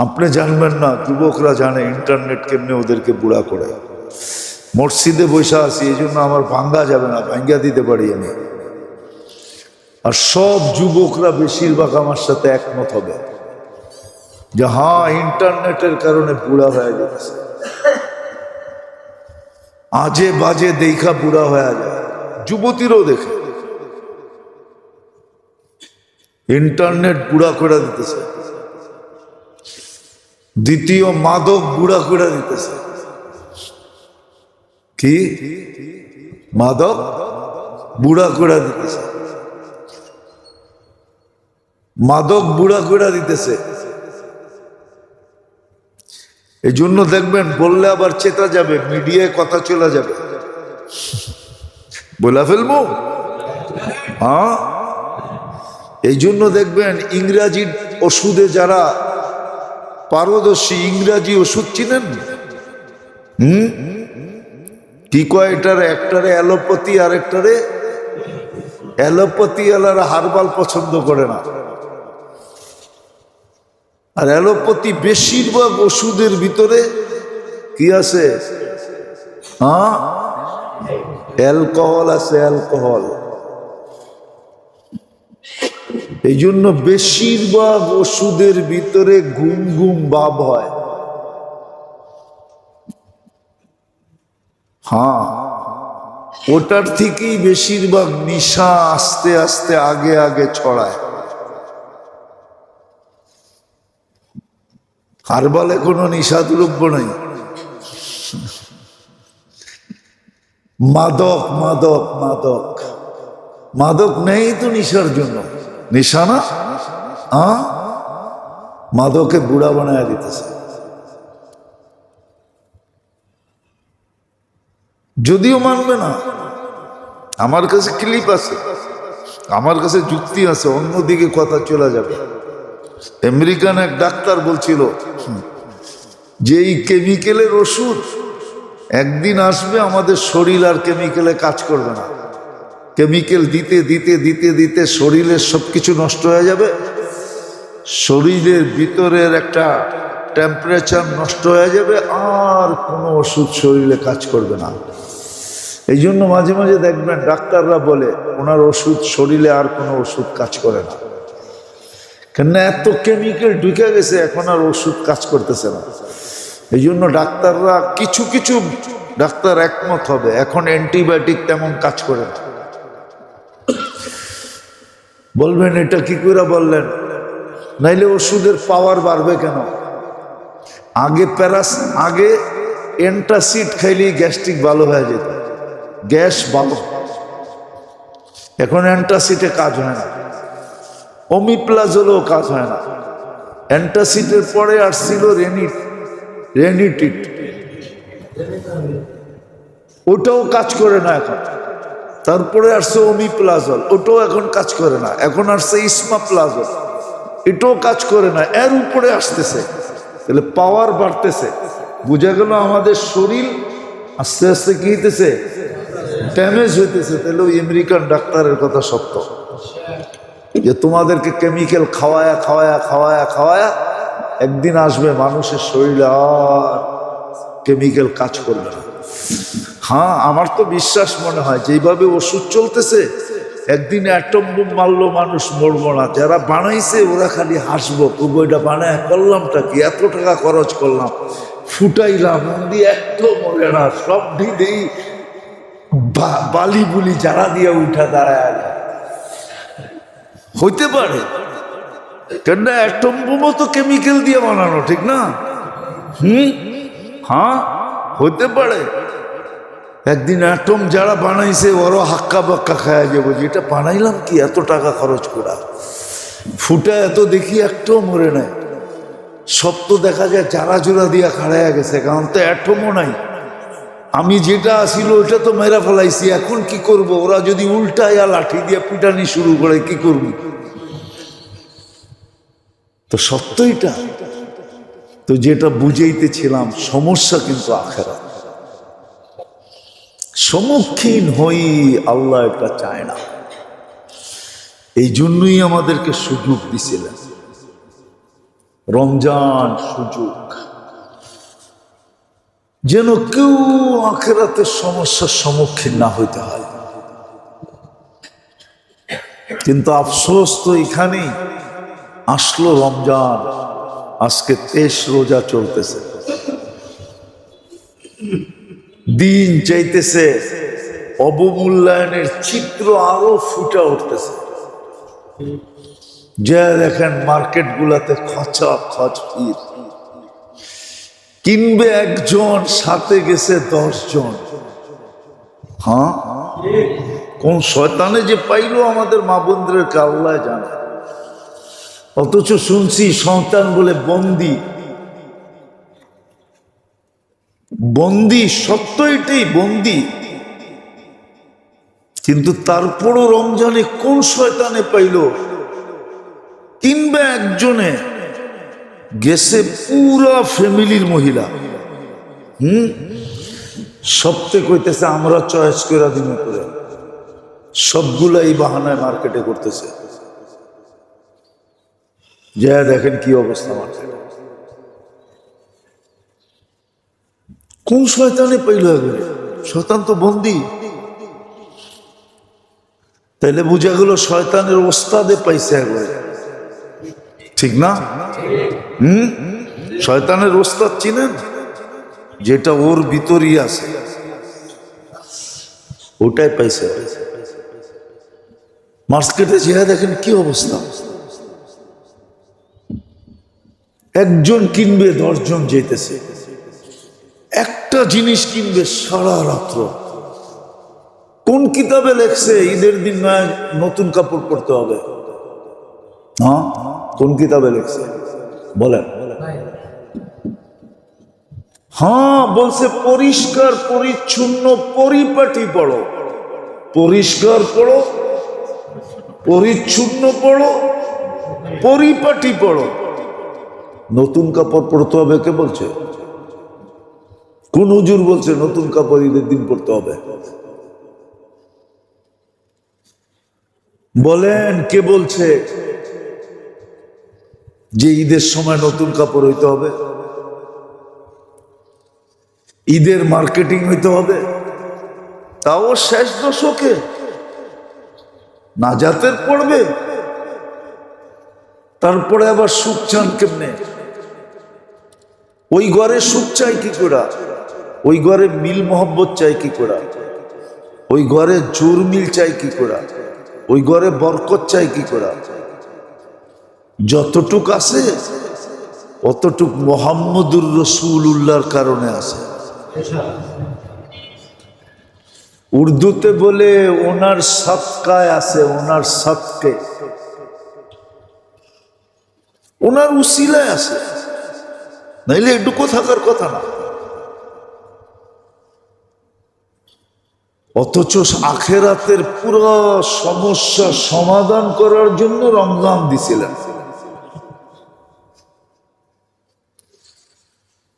Speaker 1: আপনি জানবেন না, যুবকরা জানে ইন্টারনেট কেমনে ওদেরকে বুড়া করে। মসজিদে বসে আছি, এই জন্য আমার ভাঙ্গা যাবে না, ভাঙ্গা দিতে পারি আমি। আর সব যুবকরা বেশিরভাগ আমার সাথে একমত হবে যে হ্যাঁ, ইন্টারনেটের কারণে বুড়া হয়ে যাচ্ছে। আজে বাজে দেখা বুড়া হয়ে যায়, যুবতীরও দেখে। ইন্টারনেট বুড়া করে দিতেছে। দ্বিতীয়, মাদক বুড়া করে দিতেছে। কি? মাদক বুড়া করে দিতেছে। মাদক বুড়া করে দিতেছে। এই জন্য দেখবেন বললে আবার চেতা যাবে, মিডিয়ায় কথা চলে যাবে, বলে ফেলবো। হ্যাঁ, এই জন্য দেখবেন ইংরাজি ওষুধে যারা পারদর্শী, ইংরাজি ওষুধ চিনেন? কি কয় এটার? একটারে অ্যালোপ্যাথি আর একটারে অ্যালোপ্যাথি এলারা হারবাল পছন্দ করে না। আর অ্যালোপ্যাথি বেশিরভাগ ওষুধের ভিতরে কি আছে? হ্যাঁ, অ্যালকোহল আছে, অ্যালকোহল। এই জন্য বেশিরভাগ ওষুধের ভিতরে ঘুম ঘুম ভাব হয়। হ্যাঁ, ওটার থেকেই বেশিরভাগ নেশা আস্তে আস্তে আগে আগে ছড়ায়। হারবালে কোনো নেশা দ্রব্য নাই। মাদক মাদক মাদক মাদক নেই তো নেশার জন্য। নেশা না, মাদকে বুড়া বানায় দিতেছে। যদিও মানবে না। আমার কাছে ক্লিপ আছে, আমার কাছে যুক্তি আছে, অন্যদিকে কথা চলে যাবে। আমেরিকান এক ডাক্তার বলছিল যে এই কেমিক্যালের ওষুধ একদিন আসবে, আমাদের শরীর আর কেমিক্যালে কাজ করবে না। কেমিক্যাল দিতে দিতে দিতে দিতে শরীরের সবকিছু নষ্ট হয়ে যাবে, শরীরের ভিতরের একটা টেম্পারেচার নষ্ট হয়ে যাবে, আর কোনো ওষুধ শরীরে কাজ করবে না। এই জন্য মাঝে মাঝে দেখবেন ডাক্তাররা বলে ওনার ওষুধ শরীরে আর কোনো ওষুধ কাজ করে না, কেননা এত কেমিক্যাল ঢুকে গেছে, এখন আর ওষুধ কাজ করতেছে না। এই জন্য ডাক্তাররা কিছু কিছু ডাক্তার একমত হবে এখন অ্যান্টিবায়োটিক তেমন কাজ করে না। বলবেন এটা কি করে বললেন? নাইলে ওষুধের পাওয়ার বাড়বে কেন? আগে অ্যান্টাসিড খাইলেই গ্যাস্ট্রিক ভালো হয়ে যেত, গ্যাস ভালো। এখন অ্যান্টাসিডে কাজ হয় না, ওমিপ্লাজলেও কাজ হয় না। অ্যান্টাসিডের পরে আসছিল রেনিটিট, ওটাও কাজ করে না এখন। তারপরে আসছে ওমিপ্লাজল, ওটাও এখন কাজ করে না। এখন আসছে ইসমাপ্লাজল, এটাও কাজ করে না। এর উপরে আসতেছে, তাহলে পাওয়ার বাড়তেছে। বোঝা গেল আমাদের শরীর আস্তে আস্তে কি হইতেছে? ড্যামেজ হইতেছে। তাহলে ওই আমেরিকান ডাক্তারের কথা সত্য যে তোমাদেরকে কেমিক্যাল খাওয়ায়া খাওয়ায়া খাওয়ায়া খাওয়ায়া একদিন আসবে মানুষের শরীরে আর কেমিক্যাল কাজ করবে না। হ্যাঁ, আমার তো বিশ্বাস মনে হয় যেইভাবে ওষুধ চলতেছে একদিন অ্যাটম বোম মারলো মানুষ মরবো না। যারা বানাইছে ওরা খালি হাসবো, বইটা বানায় করলামটা কি, এত টাকা খরচ করলাম, ফুটাইলাম, দিয়ে একটু মরে না, সব দিয়েই বালি বুলি যারা দিয়ে উঠা দাঁড়ায় হইতে পারে। কেননা অ্যাটম বোমও তো কেমিক্যাল দিয়ে বানানো, ঠিক না? হ্যাঁ, হইতে পারে। একদিন অ্যাটম যারা বানাইছে ওরও হাক্কা বাক্কা খায়া যাবো, যেটা বানাইলাম কি এত টাকা খরচ করা, ফুটা এত দেখি একটাও মরে নাই। সব তো দেখা যায় যারা জোড়া দিয়া খাড়াইয়া গেছে, কারণ তো অ্যাটমও নাই। আমি যেটা আসিল ওইটা তো মেরা ফেলাইছি, এখন কি করব? ওরা যদি উল্টায়া লাঠি দিয়ে পিটানি শুরু করে কি করব? তো সত্যইটা তো যেটা বুঝাইতেছিলাম, সমস্যা কিন্তু আখেরাত। সম্মুখীন হই আল্লাহ এটা চায় না। এই জন্যই আমাদেরকে সুযোগ দিছিলেন, রমজান সুযোগ, যেন কেউ আখেরাতের সমস্যার সম্মুখীন না হইতে হয়। কিন্তু আফসোস তো এখানেই আসলো রমজান, আজকে 23 রোজা চলতেছে, দিন চাইতেছে, অবমূল্যায়নের চিত্র আরো ফুটে উঠতেছে। যে দেখেন মার্কেট গুলাতে খচা খচ ভিড়, কিনবে একজন, সাথে গেছে 10 জন। হ্যাঁ, কোন শয়তানে যে পাইলো আমাদের মা বোনদেরকে আল্লাহ জানে। অথচ শুনছি সন্তান বলে বন্দি। বন্দি, সত্য এটাই, বন্দি। কিন্তু তারপরও রমজানে কোন শয়তানে পাইল, কিংবা একজনে গেছে পুরা ফ্যামিলির মহিলা, সবতে কইতেছে আমরা চয়েস করে দিন করে, সবগুলা এই বাহানায় মার্কেটে করতেছে। যা দেখেন কি অবস্থা মার্কেটে। কোন শয়তানে পাইল এগুলো? শয়তান তো বন্দি। তাইলে বোঝা গেল শয়তানের ওস্তাদে পাইছে একবারে, ঠিক না? শয়তানের ওস্তাদ চিনেন? যেটা ওর ভিতরই আছে, ওটাই পাইছে। মার্কেটে যেটা দেখেন কি অবস্থা। একজন কিনবে 10 জন যেতেছে, একটা জিনিস কিনবে সারা রাত্র। কোন কিতাবে লেখছে ঈদের দিন নয় নতুন কাপড় পরতে হবে? হ্যাঁ, কোন কিতাবে লেখছে বলেন? হ্যাঁ, বলছে পরিষ্কার পরিচ্ছন্ন পরিপাটি পড়ো, পরিষ্কার পড়ো, পরিচ্ছন্ন পড়ো, পরিপাটি পড়ো। নতুন কাপড় পরতে হবে কে বলছে? কোন হুজুর বলছে নতুন কাপড় ঈদের দিন পরতে হবে? বলেন কে বলছে যে ঈদের সময় নতুন কাপড় হইতে হবে, ঈদের মার্কেটিং হইতে হবে? তাও শেষ দশকে নাজাতের পড়বে। তারপরে আবার সুখ চান কেমনে? ওই ঘরে সুখ চাই কি করে? ওই ঘরে মিল মোহব্বত চাই কি করে? ওই ঘরে জোর মিল চাই কি করে? ওই ঘরে বরকত চাই কি করে? যতটুক আছে অতটুক মুহাম্মদুর রাসূলুল্লাহর কারণে আছে। উর্দুতে বলে ওনার সদকায় আছে, ওনার সদকে, ওনার উসিলায় আছে, নাইলে এটুকু থাকার কথা না। অথচ আখেরাতের পুরো সমস্যা সমাধান করার জন্য রমজান দিছিলেন।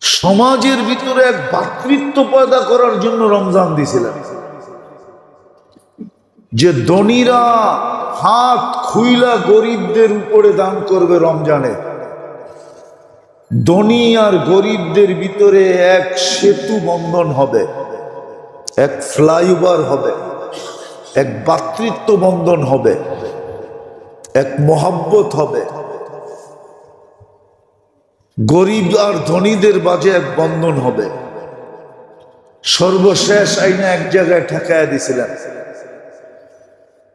Speaker 1: সমাজের ভিতরে এক ভ্রাতৃত্ব পয়দা করার জন্য রমজান দিছিলেন, যে ধনীরা হাত খুইলা গরিবদের উপরে দান করবে রমজানে। ধনী আর গরিবদের ভিতরে এক সেতু বন্ধন হবে, এক ফ্লাইওভার হবে, এক ভ্রাতৃত্ব বন্ধন হবে, এক মহব্বত হবে। গরিব আর ধনীদের মাঝে এক বন্ধন হবে। সর্বশেষ আইনা এক জায়গায় ঠেকায়া দিছিলেন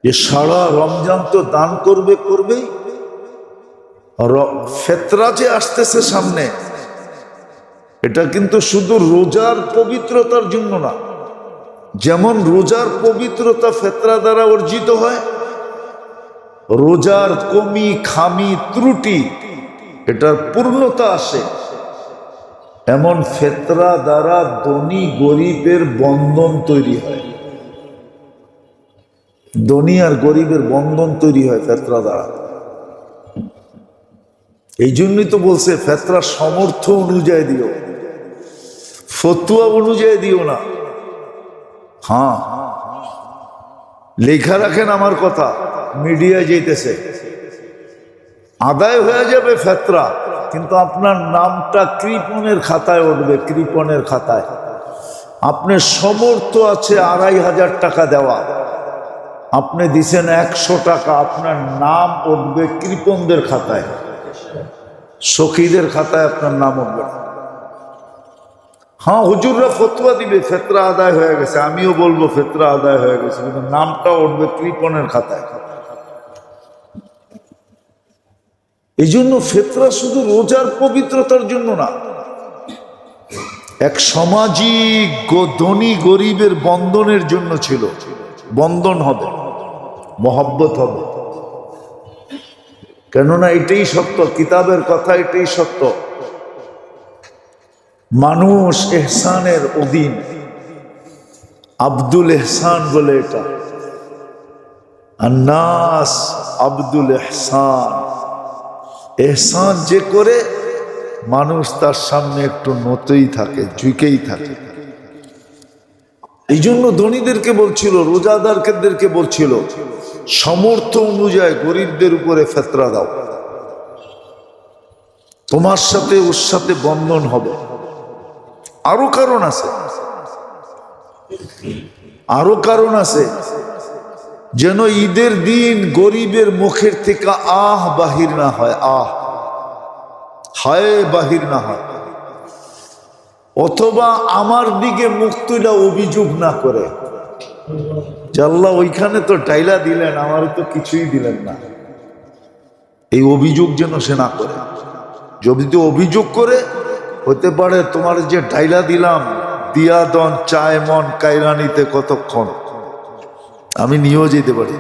Speaker 1: যে সারা রমজান তো দান করবে করবেই, ফেতরা যে আসতেছে সামনে, এটা কিন্তু শুধু রোজার পবিত্রতার জন্য না। যেমন রোজার পবিত্রতা ফেতরা দ্বারা অর্জিত হয়, রোজার কমি খামি ত্রুটি এটার পূর্ণতা আসে, এমন ফেতরা দ্বারা ধনী গরিবের বন্ধন তৈরি হয়। ধনী আর গরিবের বন্ধন তৈরি হয় ফেতরা দ্বারা। এই জন্যই তো বলছে ফেতরা সামর্থ্য অনুযায়ী দিও, ফতুয়া অনুযায়ী দিও না। হ্যাঁ, লেখা রাখেন আমার কথা, মিডিয়ায় যেতেছে, আদায় হয়ে যাবে ফেতরা, কিন্তু আপনার নামটা কৃপণের খাতায় উঠবে, কৃপণের খাতায়। আপনার সমর্থ আছে 2500 টাকা দেওয়া, আপনি দিছেন 100 টাকা, আপনার নাম উঠবে কৃপণদের খাতায়, সখীদের খাতায় আপনার নাম উঠবে। হ্যাঁ, হুজুররা ফতোয়া দিবে ফেতরা আদায় হয়ে গেছে, আমিও বলবো ফেতরা আদায় হয়ে গেছে, কিন্তু নামটা উঠবে কৃপণের খাতায়। এই জন্য ফেতরা শুধু রোজার পবিত্রতার জন্য না, এক সামাজিক ধনী গরিবের বন্ধনের জন্য ছিল। বন্ধন হবে, মহব্বত হবে। কেননা এটাই সত্য, কিতাবের কথা এটাই সত্য। মানুষ এহসানের অধীন, আব্দুল এহসান বলে এটা, আন্নাস আব্দুল এহসান। এহসান যে করে মানুষ তার সামনে একটু নতই থাকে, ঝুঁকেই থাকে। এই জন্য ধনীদেরকে বলছিল, রোজাদারদেরকে বলছিল, সামর্থ্য অনুযায়ী গরিবদের উপরে ফেতরা দাও, তোমার সাথে ওর সাথে বন্ধন হবে। আরো কারণ আছে, আরো কারণ আছে, যেন ঈদের দিন গরিবের মুখের থেকে আহ বাহির না হয়, আহ হায় বাহির না হয়, অথবা আমার দিকে মুখ তুলে অভিযোগ না করে যে আল্লাহ ওইখানে তো টাইলা দিলেন, আমার তো কিছুই দিলেন না। এই অভিযোগ যেন সে না করে। যদি অভিযোগ করে, হতে পারে তোমার যে টাইলা দিলাম দিয়া দন চায় মন কাইরানিতে কতক্ষণ, আমি নিয়েও যেতে পারি।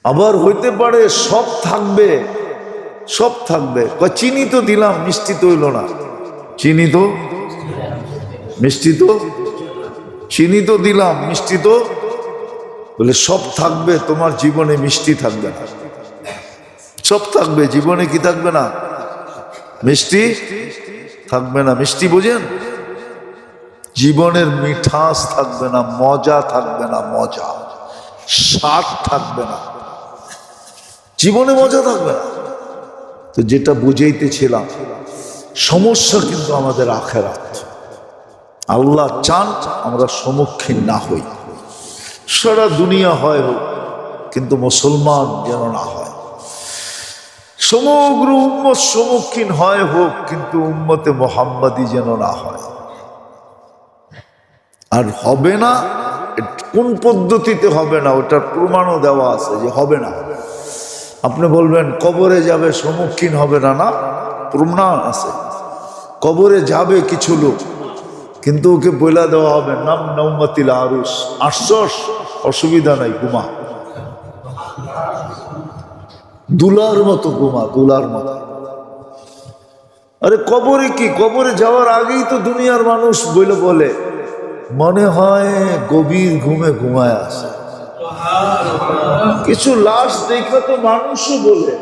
Speaker 1: আবার হইতে পারে সব থাকবে, সব থাকবে, চিনি তো দিলাম মিষ্টি তো হইল না, চিনি তো মিষ্টি তো, চিনি তো দিলাম মিষ্টি তো, বলে সব থাকবে, তোমার জীবনে মিষ্টি থাকবে না। সব থাকবে, জীবনে কি থাকবে না? মিষ্টি থাকবে না। মিষ্টি বোঝেন? জীবনের মিঠাস থাকবে না, মজা থাকবে না, মজা স্বাদ থাকবে না, জীবনে মজা থাকবে না। তো যেটা বুঝাইতেছিলাম, সমস্যা কিন্তু আমাদের আখেরাত। আল্লাহ চান আমরা সম্মুখীন না হই। সারা দুনিয়া হয় হোক, কিন্তু মুসলমান যেন না হয়। সমগ্র উম্মত সম্মুখীন হয় হোক, কিন্তু উম্মতে মুহাম্মাদি যেন না হয়। আর হবে না, কোন পদ্ধতিতে হবে না ওটার প্রমাণও দেওয়া আছে যে হবে না। আপনি বলবেন কবরে যাবে সম্মুখীন হবে না, না, প্রমাণ আছে। কবরে যাবে কিছু লোক, কিন্তু ওকে বইলা দেওয়া হবে নাম নৌমাতিল আরুস, আশ্বাস, অসুবিধা নাই, ঘুমা, দুলার মতো ঘুমা, দুলার মতো। আরে কবরে কি, কবরে যাওয়ার আগেই তো দুনিয়ার মানুষ বলে মনে হয় গভীর ঘুমে ঘুমায় আসে। কিছু লাশ দেখা তো মানুষও বলে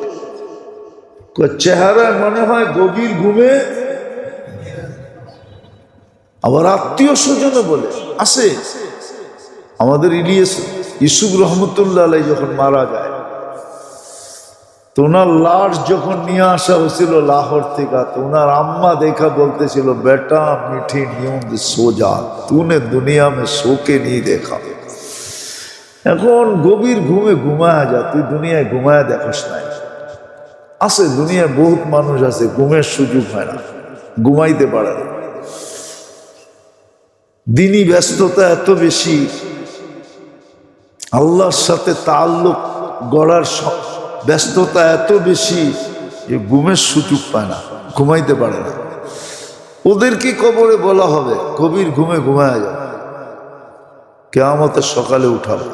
Speaker 1: চেহারায় মনে হয় গভীর ঘুমে, আবার আত্মীয় স্বজনও বলে আছে। আমাদের ইলিয়াস ইউসুফ রহমতুল্লাহ আলাইহি যখন মারা যায়, তো ওনার লাশ যখন নিয়ে আসা হয়েছিল লাহোর থেকে, তো ওনার আম্মা দেখা বলতেছিল, বেটা মিঠি नींद सो जा, तूने दुनिया में सो के नहीं देखा। এখন গভীর ঘুমে ঘুমায়া যা, তুই দুনিয়ায় ঘুমায়া দেখাস নাই। আছে দুনিয়ায় বহুত মানুষ আছে ঘুমের সুযোগ হয় না, ঘুমাইতে পারে না। দিনই ব্যস্ততা এত বেশি, আল্লাহর সাথে তাআল্লুক গড়ার ব্যস্ততা এত বেশি যে ঘুমের সুযোগ পায় না, ঘুমাইতে পারে না। ওদেরকে কবরে বলা হবে গভীর ঘুমে ঘুমায় যাও, কিয়ামতের সকালে উঠাবে।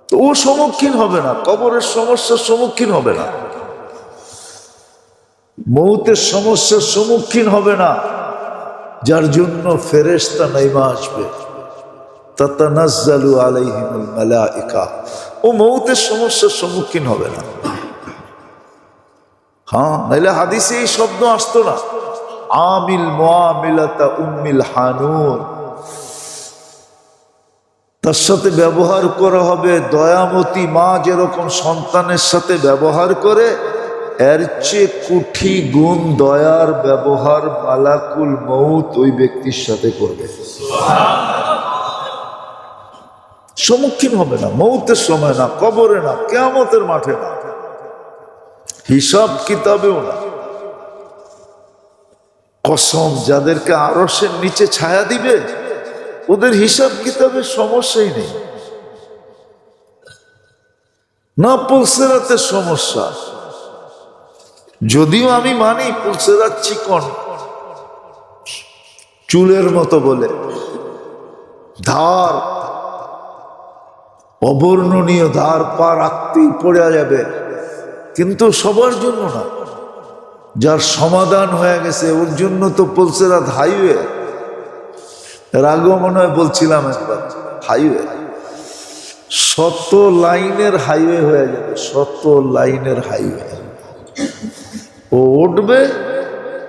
Speaker 1: তো ও সম্মুখীন হবে না, কবরের সমস্যার সম্মুখীন হবে না, মৌতের সমস্যার সম্মুখীন হবে না, যার জন্য ফেরেশতা নাইমা আসবে, তাতানাজ্জালু আলাইহিমুল মালাইকা। ও মৌতের সমস্যার সম্মুখীন হবে না। হ্যাঁ, নাইলে হাদিসে এই শব্দ আসতো না, আমিল মুআমিলাতা উম্মিল হানুন। তার সাথে ব্যবহার করা হবে দয়ামতী মা যেরকম সন্তানের সাথে ব্যবহার করে, এর চেয়ে কোটি গুণ দয়ার ব্যবহার মালাকুল মউত ওই ব্যক্তির সাথে করবে। সম্মুখীন হবে না মউতের সময়, না কবরে, না কিয়ামতের মাঠে, না হিসাব কিতাবেও না। কসম, যাদেরকে আরশের নিচে ছায়া দিবে ওদের হিসাব কিতাবের সমস্যাই নেই, না পুলসেরাতের সমস্যা। যদিও আমি মানি পুলসেরাত চিকন চুলের মতো বলে, ধার অবর্ণনীয় ধার পার রাখতেই পড়ে যাবে, কিন্তু সবার জন্য না। যার সমাধান হয়ে গেছে ওর জন্য তো পুলসেরাত হাইওয়ে। এর আগেও মনে হয় বলছিলাম একবার, হাইওয়ে 100 লাইনের হাইওয়ে হয়ে যাবে, 100 লাইনের হাইওয়ে। ও উঠবে,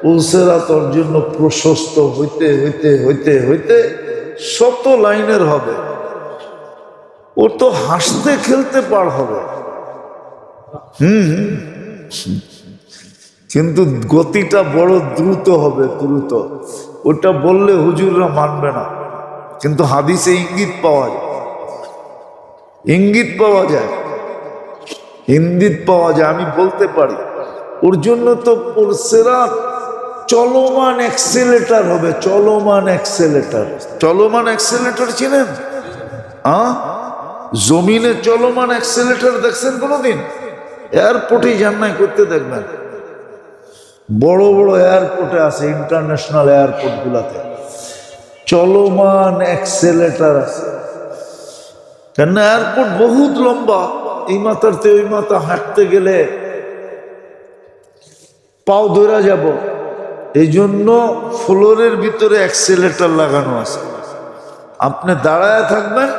Speaker 1: পুলসেরাত ওর জন্য প্রশস্ত হইতে হইতে হইতে হইতে 100 লাইনের হবে। ও তো হাসতে খেলতে পার হবে, কিন্তু গতিটা বড় দ্রুত হবে, দ্রুত। ওটা বললে হুজুররা মানবে না, কিন্তু হাদিসে ইঙ্গিত পাওয়া যায়, ইঙ্গিত পাওয়া যায়, ইঙ্গিত পাওয়া যায়। আমি বলতে পারি ওর জন্য তো পুলসেরাত চলমান অ্যাক্সেলেটার হবে, চলমান অ্যাক্সেলেটার। চলমান অ্যাক্সেলেটার চিনেন? জমিনে চলমান অ্যাক্সেলেটার দেখছেন কোনোদিন? এয়ারপোর্টে যান নাই, করতে দেখবেন। বড় বড় এয়ারপোর্টে আছে, ইন্টারন্যাশনাল এয়ারপোর্ট গুলাতে চলমান অ্যাক্সেলেটার আছে। কেন? এয়ারপোর্ট বহুত লম্বা, এই মাথারতে ওই মাথা হাঁটতে গেলে পাও ধরা যাব, এই জন্য ফ্লোরের ভিতরে অ্যাক্সেলেটার লাগানো আছে। আপনি দাঁড়ায় থাকবেন,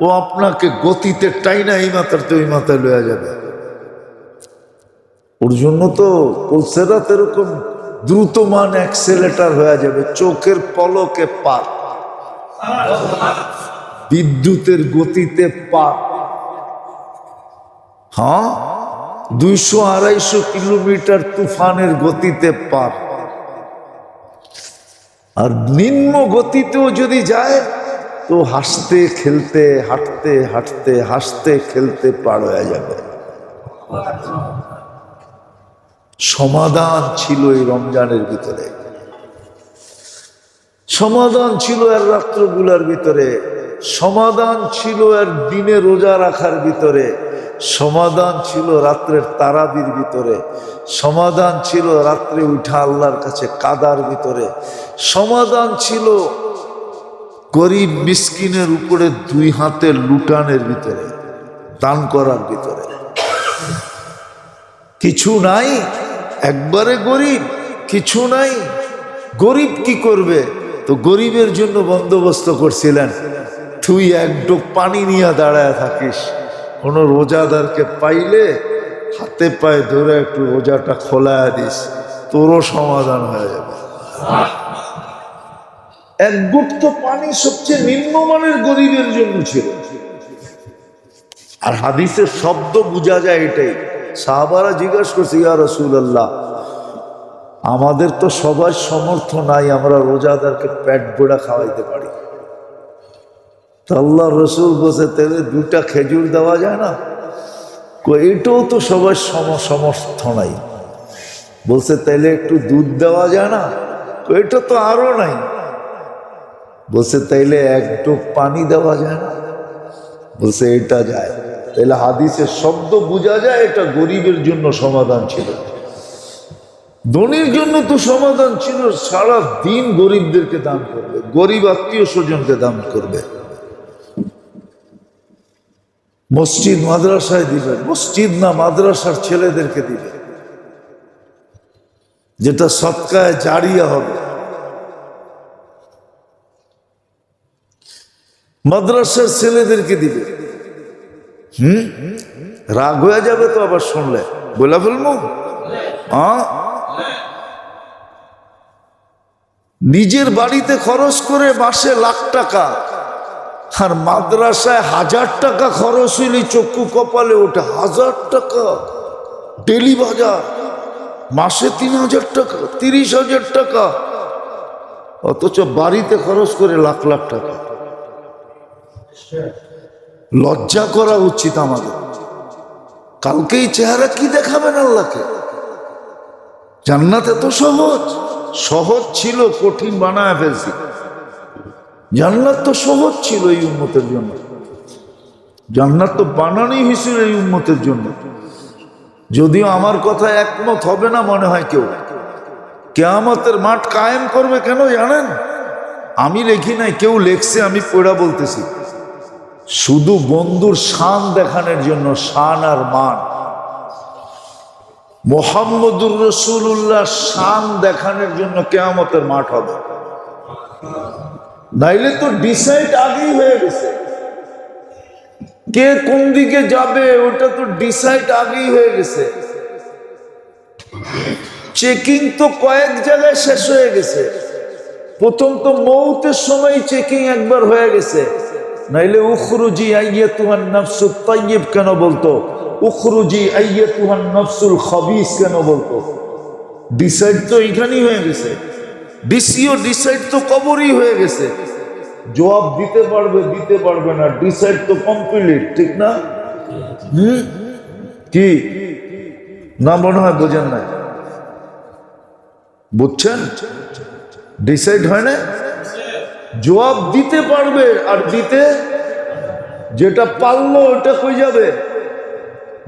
Speaker 1: ও আপনাকে গতিতে টাইনা এই মাথারতে ওই মাথায় লয়ে যাবে। ওর জন্য তো পুলসেরাত এরকম দ্রুতমান অ্যাক্সেলেটার হয়ে যাবে, চোখের পলকে পার, বিদ্যুতের গতিতে পার। হ্যাঁ, 200-250 কিলোমিটার তুফানের গতিতে পার। আর নিম্ন গতিতেও যদি যায় তো হাসতে খেলতে, হাঁটতে হাঁটতে, হাসতে খেলতে পার হয়ে যাবে। সমাধান ছিল এই রমজানের ভিতরে, সমাধান ছিল এর রাত্রগুলার ভিতরে, সমাধান ছিল এর দিনে রোজা রাখার ভিতরে, সমাধান ছিল রাত্রের তারাবির ভিতরে, সমাধান ছিল রাত্রে উঠা আল্লাহর কাছে কাদার ভিতরে, সমাধান ছিল গরিব মিসকিনের উপরে 2 হাতে লুটানের ভিতরে, দান করার ভিতরে। কিছু নাই, একবারে গরিব, কিছু নাই, গরিব কি করবে? তো গরিবের জন্য বন্দোবস্ত করছিলেন, তুই এক ডোক পানি নিয়ে দাঁড়ায় থাকিস, কোনো রোজাদারকে পাইলে হাতে পায়ে ধরে একটু রোজাটা খোলায় দিস, তোরও সমাধান হয়ে যাবে। এক গুট তো পানি সবচেয়ে নিম্নমানের গরিবের জন্য ছিল। আর হাদিসের শব্দ বোঝা যায় এটাই। সাহাবারা জিজ্ঞাসা করছে, ইয়া রাসূলুল্লাহ, আমাদের তো সবার সমর্থ নাই, আমরা রোজাদারকে পেট ভরা খাওয়াইতে পারি। তো আল্লাহ রসুল বলছে, তাহলে 2টা খেজুর দেওয়া যায় না? এটাও তো সবার সমর্থ নাই। বলছে, তাইলে একটু দুধ দেওয়া যায় না? এটা তো আরো নাই। বলছে, তাইলে এক ডোক পানি দেওয়া যায় না? বলছে, এটা যায়। তাইলে হাদিসের শব্দ বোঝা যায় এটা গরিবের জন্য সমাধান ছিল। ধনীর জন্য তো সমাধান ছিল সারা দিন গরিবদেরকে দান করবে, গরিব আত্মীয় স্বজনকে দান করবে, মসজিদ মাদ্রাসায় দিবে, মসজিদ না মাদ্রাসার ছেলেদেরকে দিবে, যেটা সদকায় জারিয়া হবে। মাদ্রাসার ছেলেদেরকে দিবে। রাগ হয়ে যাবে তো আবার শুনলে, বলে ফেলবো। নিজের বাড়িতে খরচ করে মাসে লাখ টাকা, আর মাদ্রাসায় 1000 টাকা খরচ হইলে চক্ষু কপালে ওঠে। 1000 টাকা ডেলি বাজার, মাসে 3000 টাকা, 30,000 টাকা, অথচ বাড়িতে খরচ করে লাখ লাখ টাকা। লজ্জা করা উচিত আমাদের। কালকে এই চেহারা কি দেখাবেন আল্লাহকে? জান্নাত এত সহজ, সহজ ছিল, কঠিন বানায় ফেলছি। জান্নাত তো সহজ ছিল এই উম্মতের জন্য, জান্নাত তো বানানোই হয়েছিল এই উম্মতের জন্য। যদিও আমার কথা একমত হবে না মনে হয় কেউ। কিয়ামতের মাঠ কায়েম করবে কেন জানেন? আমি লেখি নাই, কেউ লেখছে, আমি পড়া বলতেছি। শুধু বন্ধুর শান দেখানোর জন্য, শান আর মান। মুহাম্মদুর রাসূলুল্লাহ শান দেখানোর জন্য কিয়ামতের মাঠ হবে, নাইলে তো ডিসাইড আগেই হয়ে গেছে। কে কোন দিকে যাবে ওটা তো ডিসাইড আগেই হয়ে গেছে। চেকিং তো কয়েক জায়গায় শেষ হয়ে গেছে। প্রথম তো মৌতের সময় চেকিং একবার হয়ে গেছে, নাইলে উখরুজি আইয়াতুহান নাফসুত তাইয়্যিব কেন বলতো, উখরুজি আইয়াতুহান নাফসুল খাবিস কেন বলতো? ডিসাইড তো এইখানেই হয়ে গেছে। ডিসিও ডিসাইড তো কবরই হয়ে গেছে। জবাব দিতে পারবে দিতে পারবে না, ডিসাইড তো কমপ্লিট, ঠিক না? কি না মনে হয় বোঝেন না? বুঝছেন? ডিসাইড হয় না, জবাব দিতে পারবে আর দিতে, যেটা পারলো ওটা কই যাবে,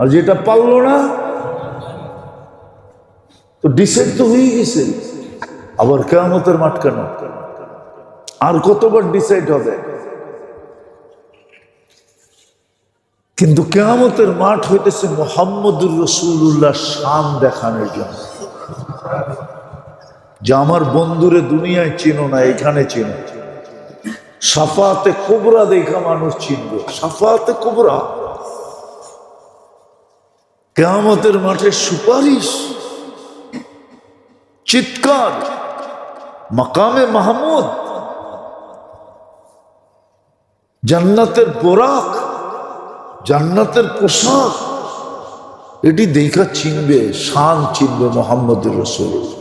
Speaker 1: আর যেটা পারলো না তো ডিসাইড তো হয়ে গেছে। আবার কিয়ামতের মাঠ কেন? আর কতবার ডিসাইড হবে? কিন্তু কিয়ামতের মাঠ হইতেছে মুহাম্মদুর রাসূলুল্লাহ শান দেখানোর জন্য, যে আমার বন্ধুরে দুনিয়ায় চিনো না, এখানে চিনো। শাফাআতে কুবরা দেখা মানুষ চিনবে, শাফাআতে কুবরা, কিয়ামতের মাঠে সুপারিশ, চিৎকার, মাকামে মাহমুদ, জান্নাতের বোরাক, জান্নাতের পোশাক, এটি দেখা চিনবে, শান চিনবে মুহাম্মদুর রাসূলুল্লাহ।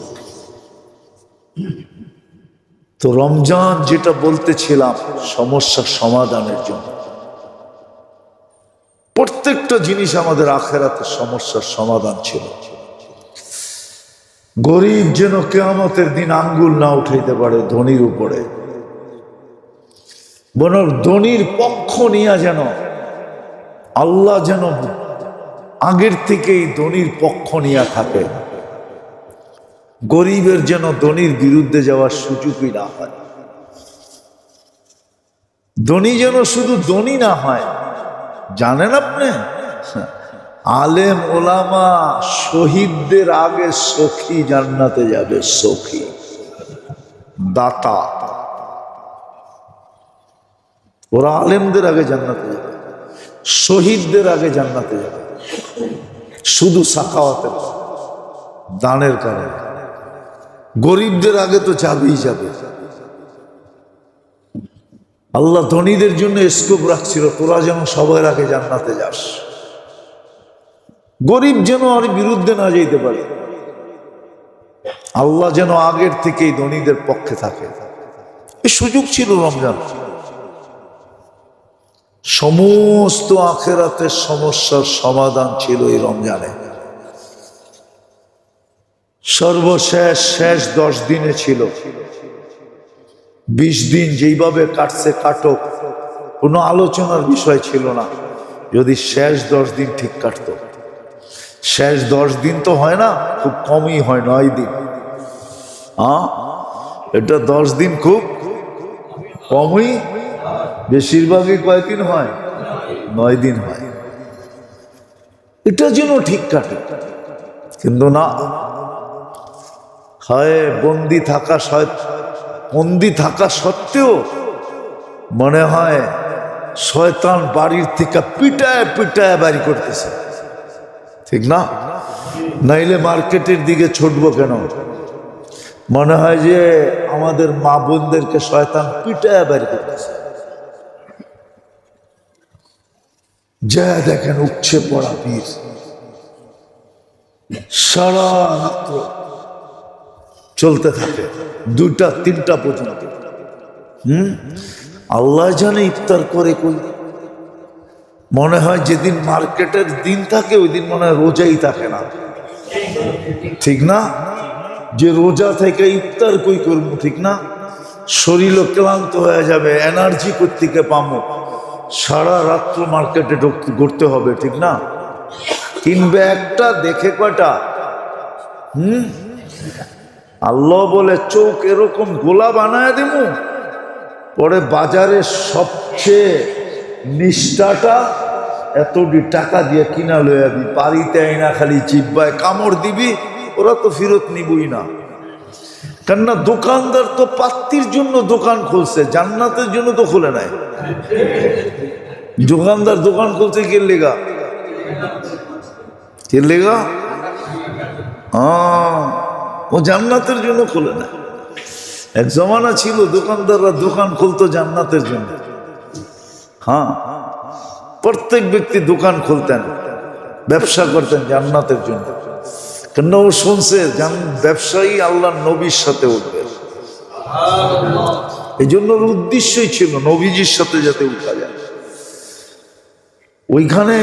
Speaker 1: তো রমজান যেটা বলতেছিলাম, সমস্যার সমাধানের জন্য। প্রত্যেকটা জিনিস আমাদের আখিরাতের সমস্যার সমাধান ছিল। গরিব যেন কিয়ামতের দিন আঙ্গুল না উঠাইতে পারে ধনীর উপরে, বরং ধনীর পক্ষ নিয়ে যেন আল্লাহ যেন আগের থেকেই ধনীর পক্ষ নিয়ে থাকে। গরিবের যেন ধনীর বিরুদ্ধে যাওয়ার সুযোগই না হয়। ধনী যেন শুধু ধনী না হয়। জানেন আপনি, আলেম ওলামা শহীদদের আগে সখী জান্নাতে যাবে, সখী দাতা, ওরা আলেমদের আগে জান্নাতে যাবে, শহীদদের আগে জান্নাতে যাবে, শুধু সাখাওয়াতের দানের কারণে। গরিবদের আগে তো যাবেই যাবে। আল্লাহ ধনীদের জন্য স্কোপ রাখছিল, তোরা যেন সবার আগে জান্নাতে যাস, গরিব যেন আর বিরুদ্ধে না যেতে পারে। আল্লাহ যেন আগের থেকেই ধনীদের পক্ষে থাকে, এই সুযোগ ছিল রমজান। সমস্ত আখিরাতের সমস্যার সমাধান ছিল এই রমজানে। সর্বশেষ শেষ 10 দিনে ছিল। 20 দিন যেইভাবে কাটছে কাটক, কোনো আলোচনার বিষয় ছিল না, যদি শেষ 10 দিন ঠিক কাটতো। শেষ 10 দিন তো হয় না, খুব কমই হয়, 9 দিন। এটা 10 দিন খুব কমই, বেশিরভাগই কয়দিন হয়, 9 দিন হয়। এটা যেন ঠিক কাটে, কিন্তু না হয়। বন্দি থাকা সত্ত্বেও মনে হয় শয়তান বাড়ির থেকে পিটায় পিটায় বাড়ি করতেছে, ঠিক না? নাইলে মার্কেটের দিকে ছুটবো কেন? মনে হয় যে আমাদের মা বোনদেরকে শয়তান পিটায় বাড়ি করতেছে। যা দেখেন উঠছে পড়া পীর, সারা রাত্র চলতে থাকে, 2টা 3টা পর্যন্ত। আল্লাহ জানে ইফতার করে কই। মনে হয় যেদিন মার্কেটের দিন থাকে ওই দিন মনে হয় রোজাই থাকে না, ঠিক না? যে রোজা থেকে ইফতার কই করবো, ঠিক না? শরীরও ক্লান্ত হয়ে যাবে, এনার্জি কোত্থেকে পাবো? সারা রাত্র মার্কেটে ঘুরতে হবে, ঠিক না? কিনবে একটা, দেখে কয়টা? আল্লাহ বলে চোখ এরকম গোলা বানায় দেব, পরে বাজারে সবচেয়ে নিষ্ঠাটা এতটি টাকা দিয়ে কিনা লয়াবি, বাড়িতে আইনা খালি জিব্বায় কামড় দিবি, ওরা তো ফেরত নিবই না। কেননা দোকানদার তো পাত্তির জন্য দোকান খুলছে, জান্নাতের জন্য তো খুলে নাই। দোকানদার দোকান খুলছে কে লেগা? কে লেগা? ও জান্নাতের জন্য খুলে না। এক জমানা ছিল দোকানদাররা দোকান খুলতো জান্নাতের জন্য। হ্যাঁ, প্রত্যেক ব্যক্তি দোকান খুলতেন, ব্যবসা করতেন জান্নাতের জন্য। কেন ও শুনছে ব্যবসায়ী আল্লাহ নবীর সাথে উঠবে, এই জন্য ওর উদ্দেশ্যই ছিল নবীজির সাথে যাতে উঠা যায়। ওইখানে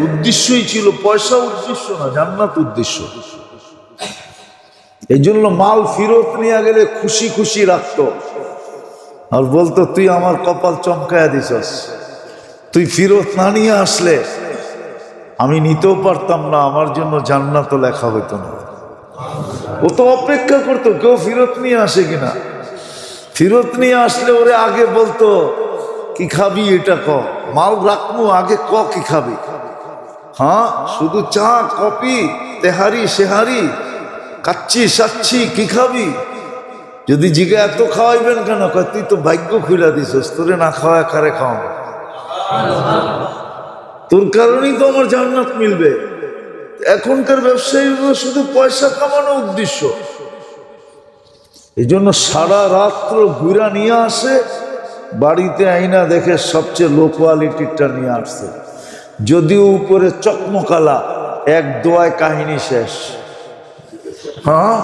Speaker 1: উদ্দেশ্যই ছিল, পয়সা উদ্দেশ্য না, জান্নাত উদ্দেশ্য। এই জন্য মাল ফেরত নিয়ে গেলে খুশি খুশি রাখতো আর বলতো, তুই আমার কপাল চমকায়া দিছস, তুই ফেরত না নিয়ে আসলে আমি নিতেও পারতাম না, আমার জন্য জান্নাতও লেখা হইতো না। ও তো অপেক্ষা করতো কেউ ফেরত নিয়ে আসে কিনা। ফেরত নিয়ে আসলে ওরে আগে বলতো, কি খাবি এটা ক, মাল রাখবো আগে ক কি খাবি। হ্যাঁ, শুধু চা কফি তেহারি সেহারি কাচ্ছি সাচ্ছি কি খাবি? যদি জিগে এত খাওয়াইবেন কেন, তুই তো ভাগ্য খুলে দিছস, তোরে না খাওয়ায় কারে খাওয়াবো, তোর কারণেই তো আমার জান্নাত মিলবে। এখনকার ব্যবসায়ীরা শুধু পয়সা কামানো উদ্দেশ্য, এই জন্য সারা রাত্র ঘুরা নিয়ে আসে, বাড়িতে আইনা দেখে সবচেয়ে লো কোয়ালিটিরটা নিয়ে আসছে, যদিও উপরে চকমকালা, এক দোয়ায় কাহিনী শেষ। হ্যাঁ,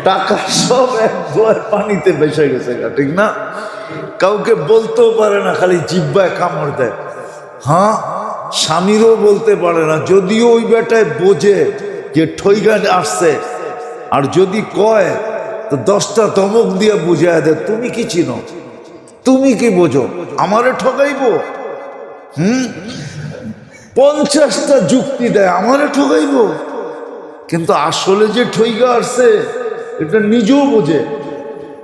Speaker 1: টাকা সব এক দোয়ায় পানিতে ভেসে গেছে, ঠিক না? কাউকে বলতেও পারে না, খালি জিব্বায় কামড় দেয়। হ্যাঁ, স্বামীরও বলতে পারে না, যদিও ওই বেটায় বোঝে যে ঠইগান আসছে, আর যদি কয় তো 10টা ধমক দিয়ে বুঝায় দেয়, তুমি কি চিনো, তুমি কি বোঝো, আমারে ঠকাইবো। 50টা যুক্তি দেয়, আমারে ঠকাইবো। কিন্তু আসলে যে ঠইগা আসছে এটা নিজেও বোঝে,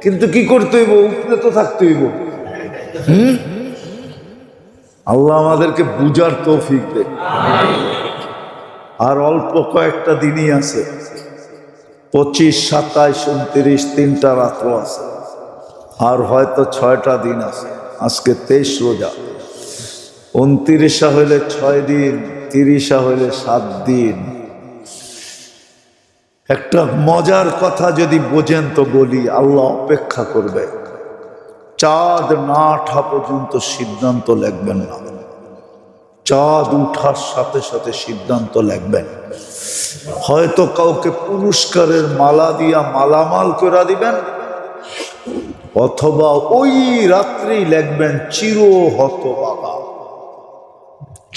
Speaker 1: কিন্তু কি করতে হইব, উপরে তো থাকতে হইব। আল্লাহ আমাদেরকে বুঝার তৌফিক দে। আর অল্প কয়েকটা দিনই আছে, 25, 27, 29, 3টা রাত্র আছে, আর হয়তো 6টা দিন আছে। আজকে 23 রোজা, 29 হইলে 6 দিন, 30 হইলে 7 দিন। একটা মজার কথা যদি বোঝেন তো বলি, আল্লাহ অপেক্ষা করবে, চাঁদ না ওঠা পর্যন্ত সিদ্ধান্ত লিখবেন না। চাঁদ উঠার সাথে সাথে সিদ্ধান্ত লিখবেন। হয়তো কাউকে পুরস্কারের মালা দিয়া মালামাল করে দিবেন, অথবা ওই রাত্রেই লিখবেন চির হতভাগা,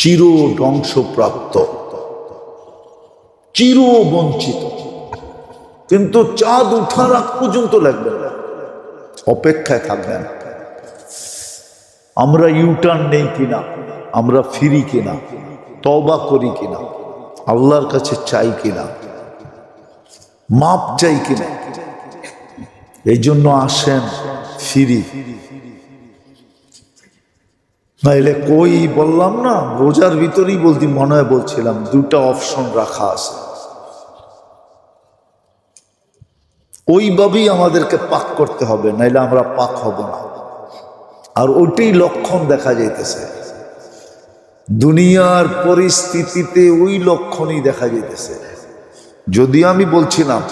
Speaker 1: চির ধ্বংসপ্রাপ্ত, চির বঞ্চিত। কিন্তু চাঁদ উঠার আগ পর্যন্ত লিখবেন না, অপেক্ষায় থাকবেন। আমরা ইউটার্ন নেই কিনা, আমরা ফিরি কিনা, তওবা করি কিনা, আল্লাহর কাছে চাই কিনা, মাপ চাই কিনা। এই জন্য আসেন, ফিরি। নাইলে কই বললাম না, রোজার ভিতরেই মনে হয় বলছিলাম, 2টা অপশন রাখা আছে, ওইভাবেই আমাদেরকে পাক করতে হবে, নাইলে আমরা পাক হব না। আর ওইটাই লক্ষণ দেখা যাইতেছে দুনিয়ার পরিস্থিতিতে, ওই লক্ষণই দেখা যাইতেছে। যদি আমি বলছিলাম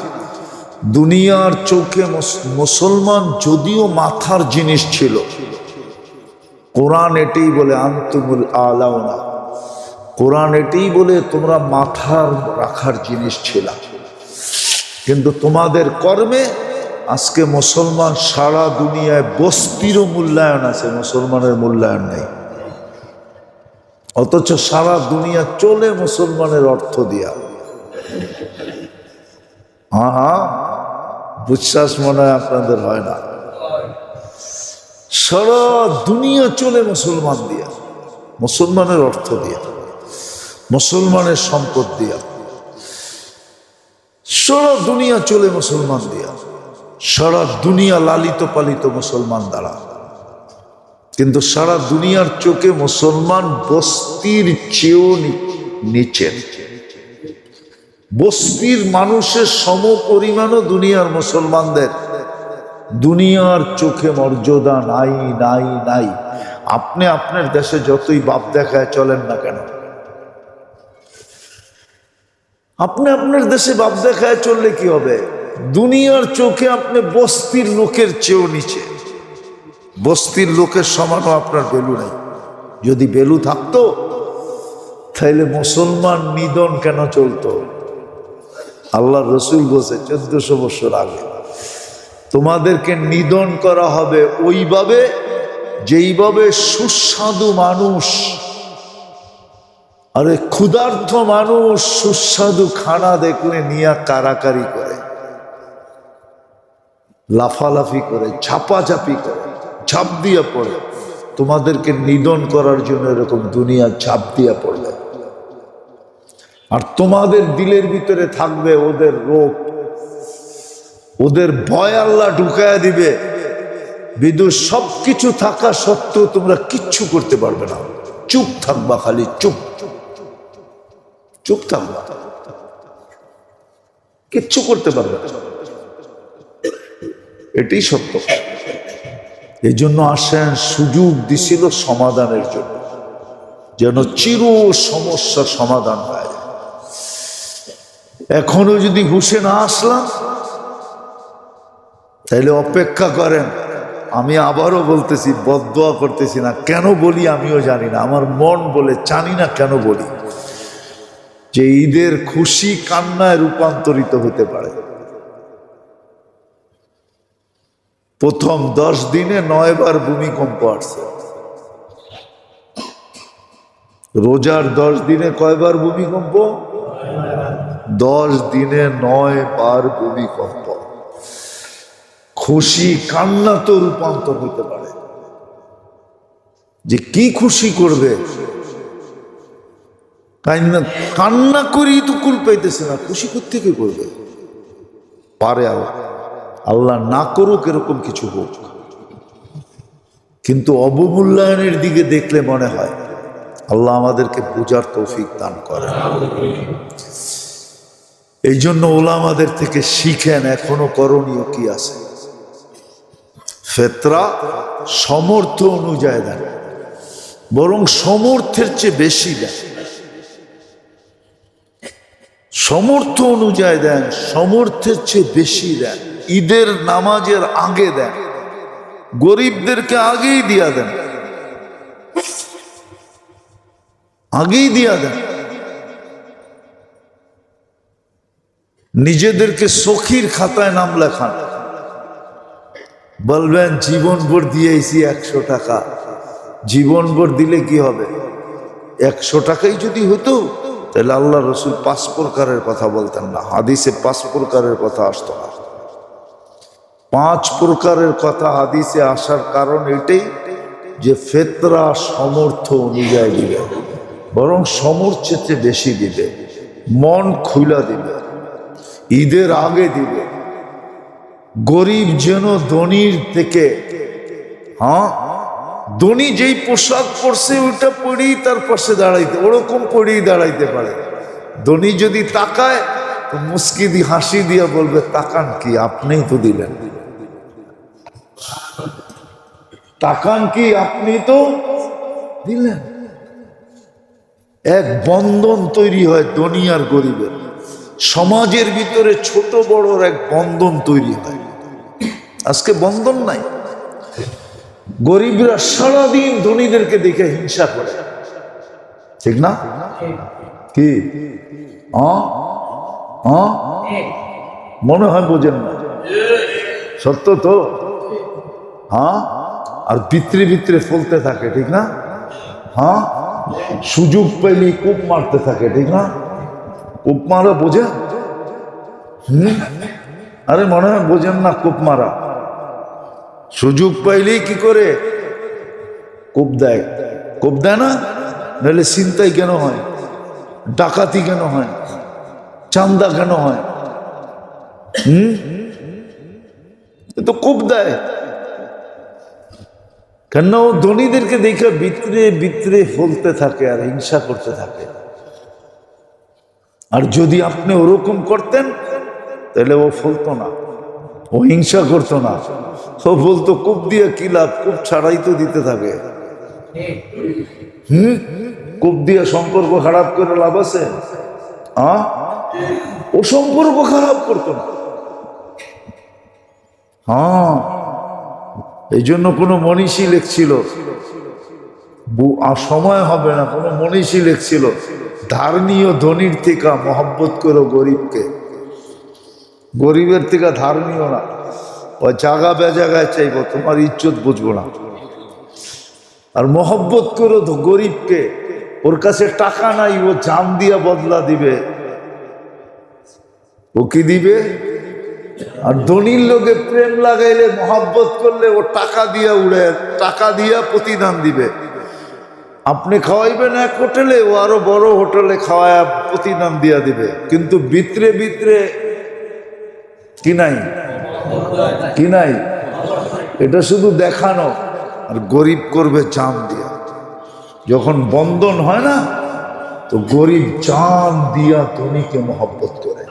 Speaker 1: দুনিয়ার চোখে মুসলমান যদিও মাথার জিনিস ছিল, কোরআন এটাই বলে আনতুমুল আলাউনা, কোরআন এটাই বলে তোমরা মাথার রাখার জিনিস ছিল, কিন্তু তোমাদের কর্মে আজকে মুসলমান সারা দুনিয়ায় বস্তিরও মূল্যায়ন আছে, মুসলমানের মূল্যায়ন নেই। অথচ সারা দুনিয়া চলে মুসলমানের অর্থ দিয়া। হ্যাঁ, বিশ্বাস মনে হয় আপনাদের হয় না। সারা দুনিয়া চলে মুসলমান দিয়া, মুসলমানের অর্থ দিয়া, মুসলমানের সম্পদ দিয়া, সারা দুনিয়া চলে মুসলমান দিয়া, সারা দুনিয়া লালিত পালিত মুসলমান দ্বারা। কিন্তু সারা দুনিয়ার চোখে মুসলমান বস্তির চেয়েও নিচে। বস্তির মানুষের সম পরিমাণও দুনিয়ার মুসলমানদের। দুনিয়ার চোখে মর্যাদা নাই নাই নাই। আপনি আপনার দেশে যতই বাপ দেখায় চলেন না কেন, আপনি আপনার দেশে বাপ দেখায় চললে কি হবে? দুনিয়ার চোখে আপনি বস্তির লোকের চেয়েও নিচে। বস্তির লোকের সমানও আপনার ভ্যালু নাই। যদি ভ্যালু থাকতো তাহলে মুসলমান নিধন কেন চলতো? আল্লাহ রসুল বলছে 1400 বছর আগে, তোমাদেরকে নিধন করা হবে ওইভাবে যেইভাবে সুস্বাদু মানুষ, আরে ক্ষুধার্ত মানুষ সুস্বাদু খানা দেখলে নিয়ে কারাকারি করে, লাফালাফি করে, ঝাপাঝাপি করে, ঝাঁপ দিয়ে পড়ে। তোমাদেরকে নিধন করার জন্য এরকম দুনিয়া ঝাঁপ দিয়ে পড়বে। আর তোমাদের দিলের ভিতরে থাকবে ওদের রোগ, ওদের ভয় আল্লাহ ঢুকায়া দিবে। বিদুর সবকিছু থাকা সত্ত্বেও তোমরা কিচ্ছু করতে পারবে না, চুপ থাকবা, খালি চুপ চুপ থাকবা, কিচ্ছু করতে পারবে না। এটাই সত্য। এই জন্য আসেন সুযোগ দিছিল সমাধানের জন্য, যেন চির সমস্যার সমাধান হয়। এখনো যদি হুশে না আসলাম তাইলে অপেক্ষা করেন। আমি আবারও বলতেছি, বদদোয়া করতেছি না, কেন বলি আমিও জানি না, আমার মন বলে, জানি না কেন বলি, যে ঈদের খুশি কান্নায় রূপান্তরিত হতে পারে। প্রথম 10 দিনে 9 বার ভূমিকম্প আসছে। রোজার 10 দিনে কয়বার ভূমিকম্প? 10 দিনে 9 বার ভূমিকম্প। খুশি কান্না তো রূপান্তর হতে পারে। যে কি খুশি করবে, কান্না করি তো কুল পাইতেছে না, খুশি কোত্থেকে করবে? পারে আল্লাহ, আল্লাহ না করুক এরকম কিছু হোক, কিন্তু অবমূল্যায়নের দিকে দেখলে মনে হয় আল্লাহ আমাদেরকে বুঝার তৌফিক দান করেন। এই জন্য ওলামাদের থেকে শিখেন এখনো করণীয় কি আছে। ফেতরা সমর্থ অনুযায়ী দেন, বরং সমর্থের চেয়ে বেশি দেন। সমর্থ অনুযায়ী দেন, সমর্থের চেয়ে বেশি দেন। ঈদের নামাজের আগে দেন, গরিবদেরকে আগেই দিয়া দেন, আগেই দিয়া দেন। নিজেদেরকে সখীর খাতায় নাম লেখান, বলবেন জীবনভর দিয়েছি 100 টাকা। জীবনভর দিলে কি হবে? 100 টাকাই যদি হতো তাহলে আল্লাহ রসুল 5 প্রকারের কথা বলতেন না, হাদিসে 5 প্রকারের কথা আসতো না। 5 প্রকারের কথা হাদিসে আসার কারণ এটাই যে ফেতরা সমর্থ অনুযায়ী দিবে, বরং সমর্থের বেশি দিবে, মন খুলা দিবে, ঈদের আগে দিবে। গরিব যেন ধনীর থেকে, হ্যাঁ, ধনী যেই পোশাক পরছে ওইটা পরেই তার পাশে দাঁড়াইতে, ওরকম পরেই দাঁড়াইতে পারে। ধনী যদি তাকায় তো মুস্কি দিয়ে হাসি দিয়ে বলবে, তাকান কি, আপনিই তো দিলেন। তাকান কি, আপনি তো দিলেন। এক বন্ধন তৈরি হয় ধনী আর গরিবের, সমাজের ভিতরে ছোট বড়র এক বন্ধন তৈরি হয়। আজকে বন্ধন নাই। গরিবরা সারাদিন ধনীদেরকে দেখে হিংসা করে, ঠিক না? কি মনে হয় বোঝেন না? সত্য তো। হ্যাঁ, আর ভিতরে ভিতরে ফলতে থাকে, ঠিক না? হ্যাঁ, সুযোগ পেলে কূপ মারতে থাকে, ঠিক না? কূপ মারা বোঝেন? আরে মনে হয় বোঝেন না কূপ মারা। সুযোগ পাইলেই কি করে? কূপ দেয়। কূপ দেয় না, নাহলে ছিনতাই কেন হয়, ডাকাতি কেন হয়, চান্দা কেন হয়? তো কূপ দেয়। কেন ও ধনীদেরকে দেখে ভিতরে ভিতরে ফলতে থাকে আর হিংসা করতে থাকে। আর যদি আপনি ওরকম করতেন তাহলে ও ফলতো না, ও হিংসা করতো না, ও বলতো কূপ দিয়ে কি লাভ, কূপ ছাড়াই তো দিতে থাকে। কূপ দিয়ে সম্পর্ক খারাপ করে লাভ আছে? ও সম্পর্ক খারাপ করতো না। এই জন্য কোনো মনীষী লিখছিল, আর সময় হবে না, কোনো মনীষী লিখছিল, ধার্মীয় ধনীর থেকে মহব্বত করো গরিবকে, গরিবের থেকে ধার্মীয় না। ওই জাগা বেজাগায় চাইবো, তোমার ইজ্জত বুঝবো না। আর মহব্বত করো তো গরিবকে, ওর কাছে টাকা নাই, ও জান দিয়া বদলা দিবে। ও কি দিবে? আর ধনীর লোকে প্রেম লাগাইলে, মহব্বত করলে ও টাকা দিয়া উড়ে, টাকা দিয়া প্রতিদান দিবে। আপনি খাওয়াইবেন এক হোটেলে, ও আরো বড় হোটেলে খাওয়ায় প্রতিদান দিয়া দিবে। কিন্তু ভিতরে ভিতরে কি নাই, কি নাই, এটা শুধু দেখানো। আর গরিব করবে জান দিয়া। যখন বন্ধন হয় না, তো গরিব জান দিয়া ধনীকে মহব্বত করে।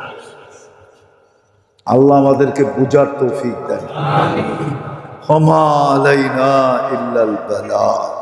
Speaker 1: আল্লাহ আমাদেরকে বুঝার তৌফিক দেন। ওমা আলাইনা ইল্লাল বালাগ।